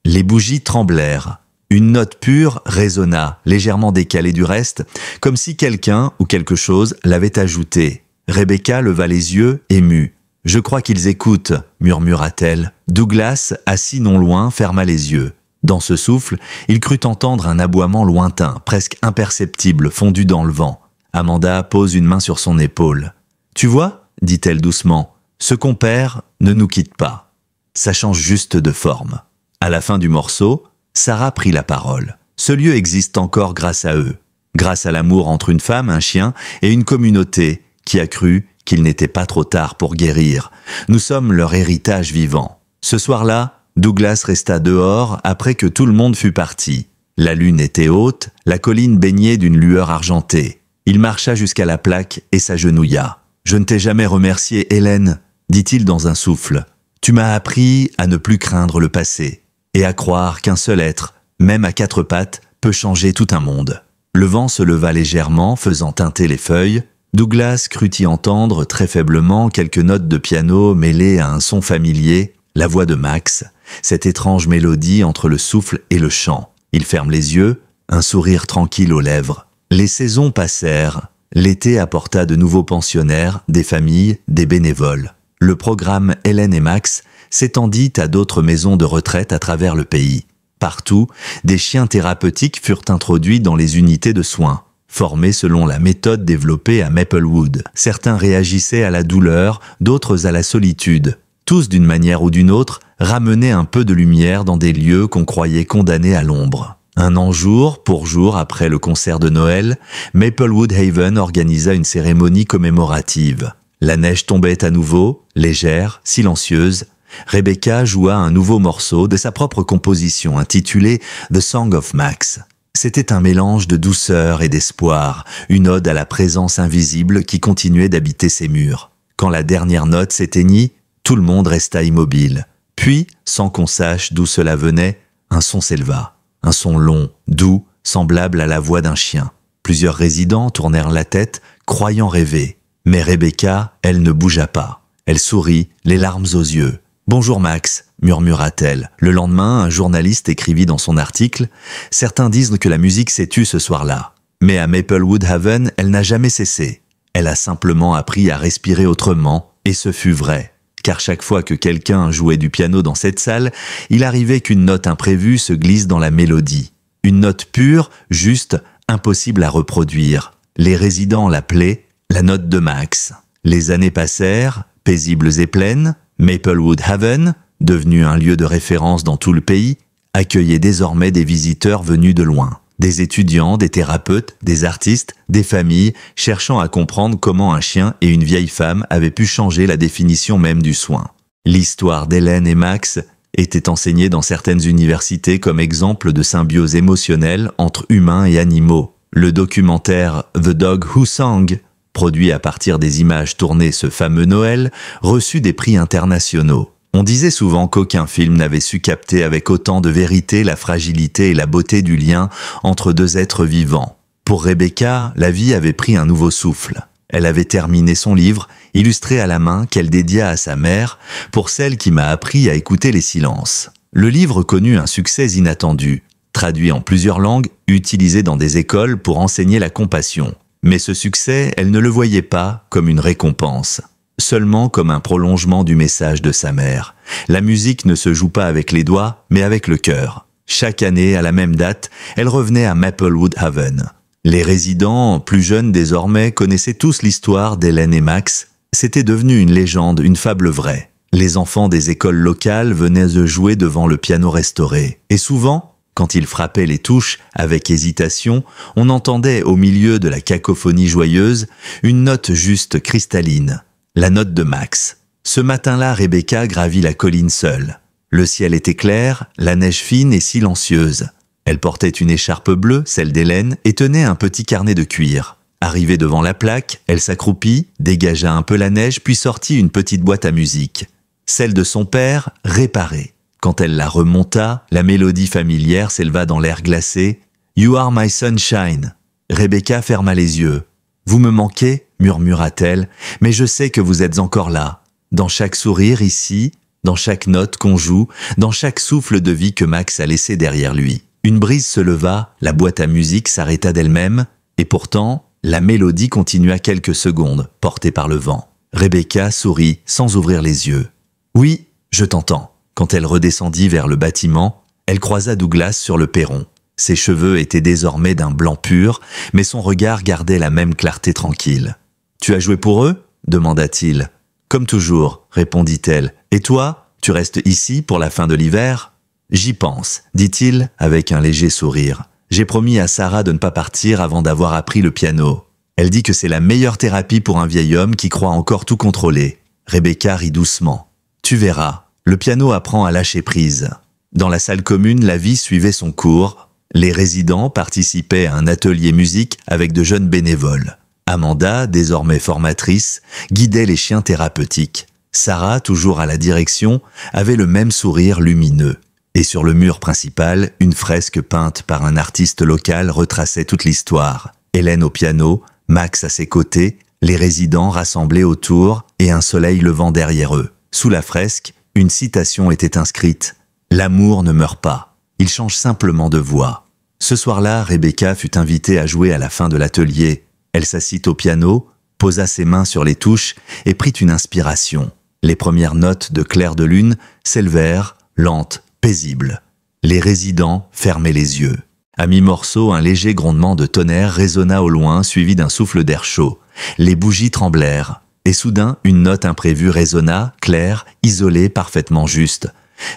Les bougies tremblèrent. Une note pure résonna, légèrement décalée du reste, comme si quelqu'un ou quelque chose l'avait ajoutée. Rebecca leva les yeux, émue. « Je crois qu'ils écoutent », murmura-t-elle. Douglas, assis non loin, ferma les yeux. Dans ce souffle, il crut entendre un aboiement lointain, presque imperceptible, fondu dans le vent. Amanda pose une main sur son épaule. « Tu vois » dit-elle doucement. « Ce qu'on perd ne nous quitte pas. Ça change juste de forme. » À la fin du morceau, Sarah prit la parole. Ce lieu existe encore grâce à eux. Grâce à l'amour entre une femme, un chien et une communauté qui a cru qu'il n'était pas trop tard pour guérir. Nous sommes leur héritage vivant. Ce soir-là, Douglas resta dehors après que tout le monde fut parti. La lune était haute, la colline baignée d'une lueur argentée. Il marcha jusqu'à la plaque et s'agenouilla. « Je ne t'ai jamais remercié, Hélène, » dit-il dans un souffle. « Tu m'as appris à ne plus craindre le passé et à croire qu'un seul être, même à quatre pattes, peut changer tout un monde. » Le vent se leva légèrement, faisant teinter les feuilles. Douglas crut y entendre très faiblement quelques notes de piano mêlées à un son familier, la voix de Max, cette étrange mélodie entre le souffle et le chant. Il ferme les yeux, un sourire tranquille aux lèvres. Les saisons passèrent. L'été apporta de nouveaux pensionnaires, des familles, des bénévoles. Le programme Hélène et Max s'étendit à d'autres maisons de retraite à travers le pays. Partout, des chiens thérapeutiques furent introduits dans les unités de soins, formés selon la méthode développée à Maplewood. Certains réagissaient à la douleur, d'autres à la solitude. Tous, d'une manière ou d'une autre, ramenaient un peu de lumière dans des lieux qu'on croyait condamnés à l'ombre. Un an jour pour jour après le concert de Noël, Maplewood Haven organisa une cérémonie commémorative. La neige tombait à nouveau, légère, silencieuse. Rebecca joua un nouveau morceau de sa propre composition intitulé « The Song of Max ». C'était un mélange de douceur et d'espoir, une ode à la présence invisible qui continuait d'habiter ses murs. Quand la dernière note s'éteignit, tout le monde resta immobile. Puis, sans qu'on sache d'où cela venait, un son s'éleva. Un son long, doux, semblable à la voix d'un chien. Plusieurs résidents tournèrent la tête, croyant rêver. Mais Rebecca, elle ne bougea pas. Elle sourit, les larmes aux yeux. « Bonjour Max », murmura-t-elle. Le lendemain, un journaliste écrivit dans son article « Certains disent que la musique s'est tue ce soir-là. Mais à Maplewood Haven, elle n'a jamais cessé. Elle a simplement appris à respirer autrement, et ce fut vrai. car chaque fois que quelqu'un jouait du piano dans cette salle, il arrivait qu'une note imprévue se glisse dans la mélodie. Une note pure, juste, impossible à reproduire. Les résidents l'appelaient la note de Max. Les années passèrent, paisibles et pleines. Maplewood Haven, devenu un lieu de référence dans tout le pays, accueillait désormais des visiteurs venus de loin. Des étudiants, des thérapeutes, des artistes, des familles, cherchant à comprendre comment un chien et une vieille femme avaient pu changer la définition même du soin. L'histoire d'Hélène et Max était enseignée dans certaines universités comme exemple de symbiose émotionnelle entre humains et animaux. Le documentaire The Dog Who Sang, produit à partir des images tournées ce fameux Noël, reçut des prix internationaux. On disait souvent qu'aucun film n'avait su capter avec autant de vérité la fragilité et la beauté du lien entre deux êtres vivants. Pour Rebecca, la vie avait pris un nouveau souffle. Elle avait terminé son livre, illustré à la main, qu'elle dédia à sa mère, pour celle qui m'a appris à écouter les silences. Le livre connut un succès inattendu, traduit en plusieurs langues, utilisé dans des écoles pour enseigner la compassion. Mais ce succès, elle ne le voyait pas comme une récompense, seulement comme un prolongement du message de sa mère. La musique ne se joue pas avec les doigts, mais avec le cœur. Chaque année, à la même date, elle revenait à Maplewood Haven. Les résidents, plus jeunes désormais, connaissaient tous l'histoire d'Hélène et Max. C'était devenu une légende, une fable vraie. Les enfants des écoles locales venaient de jouer devant le piano restauré. Et souvent, quand ils frappaient les touches avec hésitation, on entendait au milieu de la cacophonie joyeuse une note juste cristalline, la note de Max. Ce matin-là, Rebecca gravit la colline seule. Le ciel était clair, la neige fine et silencieuse. Elle portait une écharpe bleue, celle d'Hélène, et tenait un petit carnet de cuir. Arrivée devant la plaque, elle s'accroupit, dégagea un peu la neige, puis sortit une petite boîte à musique. Celle de son père, réparée. Quand elle la remonta, la mélodie familière s'éleva dans l'air glacé. « You are my sunshine ». Rebecca ferma les yeux. « Vous me manquez » murmura-t-elle, « mais je sais que vous êtes encore là. Dans chaque sourire ici, dans chaque note qu'on joue, dans chaque souffle de vie que Max a laissé derrière lui. » Une brise se leva, la boîte à musique s'arrêta d'elle-même, et pourtant, la mélodie continua quelques secondes, portée par le vent. Rebecca sourit sans ouvrir les yeux. « Oui, je t'entends. » Quand elle redescendit vers le bâtiment, elle croisa Douglas sur le perron. Ses cheveux étaient désormais d'un blanc pur, mais son regard gardait la même clarté tranquille. « Tu as joué pour eux ?» demanda-t-il. « Comme toujours, répondit-elle. Et toi, tu restes ici pour la fin de l'hiver ?»« J'y pense, dit-il avec un léger sourire. J'ai promis à Sarah de ne pas partir avant d'avoir appris le piano. Elle dit que c'est la meilleure thérapie pour un vieil homme qui croit encore tout contrôler. » Rebecca rit doucement. « Tu verras. Le piano apprend à lâcher prise. » Dans la salle commune, la vie suivait son cours. Les résidents participaient à un atelier musique avec de jeunes bénévoles. Amanda, désormais formatrice, guidait les chiens thérapeutiques. Sarah, toujours à la direction, avait le même sourire lumineux. Et sur le mur principal, une fresque peinte par un artiste local retraçait toute l'histoire. Hélène au piano, Max à ses côtés, les résidents rassemblés autour et un soleil levant derrière eux. Sous la fresque, une citation était inscrite. « L'amour ne meurt pas, il change simplement de voix. » Ce soir-là, Rebecca fut invitée à jouer à la fin de l'atelier. Elle s'assit au piano, posa ses mains sur les touches et prit une inspiration. Les premières notes de clair de lune s'élevèrent, lentes, paisibles. Les résidents fermaient les yeux. À mi-morceau, un léger grondement de tonnerre résonna au loin, suivi d'un souffle d'air chaud. Les bougies tremblèrent. Et soudain, une note imprévue résonna, claire, isolée, parfaitement juste.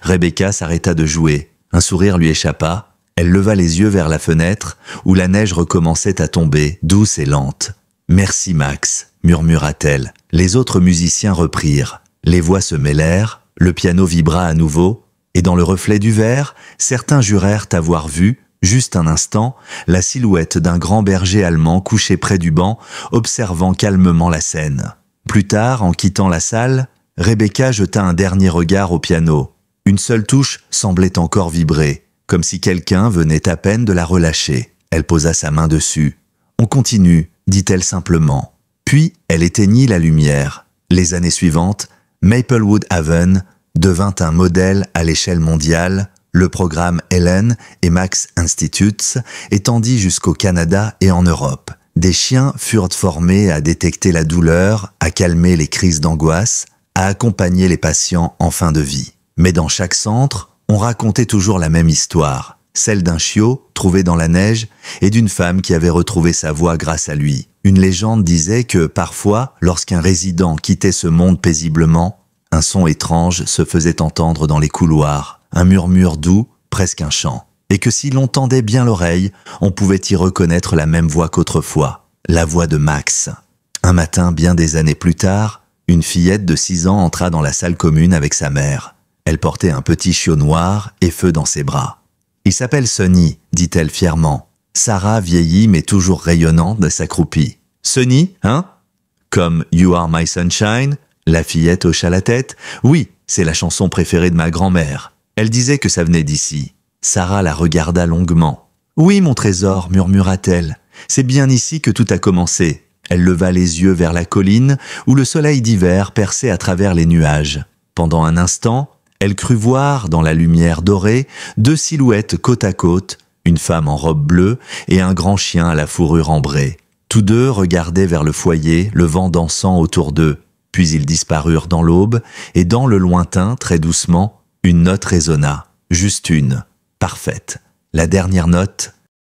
Rebecca s'arrêta de jouer. Un sourire lui échappa. Elle leva les yeux vers la fenêtre, où la neige recommençait à tomber, douce et lente. « Merci Max », murmura-t-elle. Les autres musiciens reprirent. Les voix se mêlèrent, le piano vibra à nouveau, et dans le reflet du verre, certains jurèrent avoir vu, juste un instant, la silhouette d'un grand berger allemand couché près du banc, observant calmement la scène. Plus tard, en quittant la salle, Rebecca jeta un dernier regard au piano. Une seule touche semblait encore vibrer, comme si quelqu'un venait à peine de la relâcher. Elle posa sa main dessus. « On continue », dit-elle simplement. Puis, elle éteignit la lumière. Les années suivantes, Maplewood Haven devint un modèle à l'échelle mondiale. Le programme Hélène et Max Institutes étendit jusqu'au Canada et en Europe. Des chiens furent formés à détecter la douleur, à calmer les crises d'angoisse, à accompagner les patients en fin de vie. Mais dans chaque centre, on racontait toujours la même histoire, celle d'un chiot trouvé dans la neige et d'une femme qui avait retrouvé sa voix grâce à lui. Une légende disait que parfois, lorsqu'un résident quittait ce monde paisiblement, un son étrange se faisait entendre dans les couloirs, un murmure doux, presque un chant. Et que si l'on tendait bien l'oreille, on pouvait y reconnaître la même voix qu'autrefois, la voix de Max. Un matin, bien des années plus tard, une fillette de 6 ans entra dans la salle commune avec sa mère. Elle portait un petit chiot noir et feu dans ses bras. « Il s'appelle Sonny », dit-elle fièrement. Sarah vieillit mais toujours rayonnante s'accroupit. « Sonny, hein ?» Comme « You are my sunshine », la fillette hocha la tête. « Oui, c'est la chanson préférée de ma grand-mère. Elle disait que ça venait d'ici. » Sarah la regarda longuement. « Oui, mon trésor, murmura-t-elle. C'est bien ici que tout a commencé. » Elle leva les yeux vers la colline où le soleil d'hiver perçait à travers les nuages. Pendant un instant, elle crut voir, dans la lumière dorée, 2 silhouettes côte à côte, une femme en robe bleue et un grand chien à la fourrure ambrée. Tous deux regardaient vers le foyer, le vent dansant autour d'eux. Puis ils disparurent dans l'aube, et dans le lointain, très doucement, une note résonna. Juste une, parfaite. La dernière note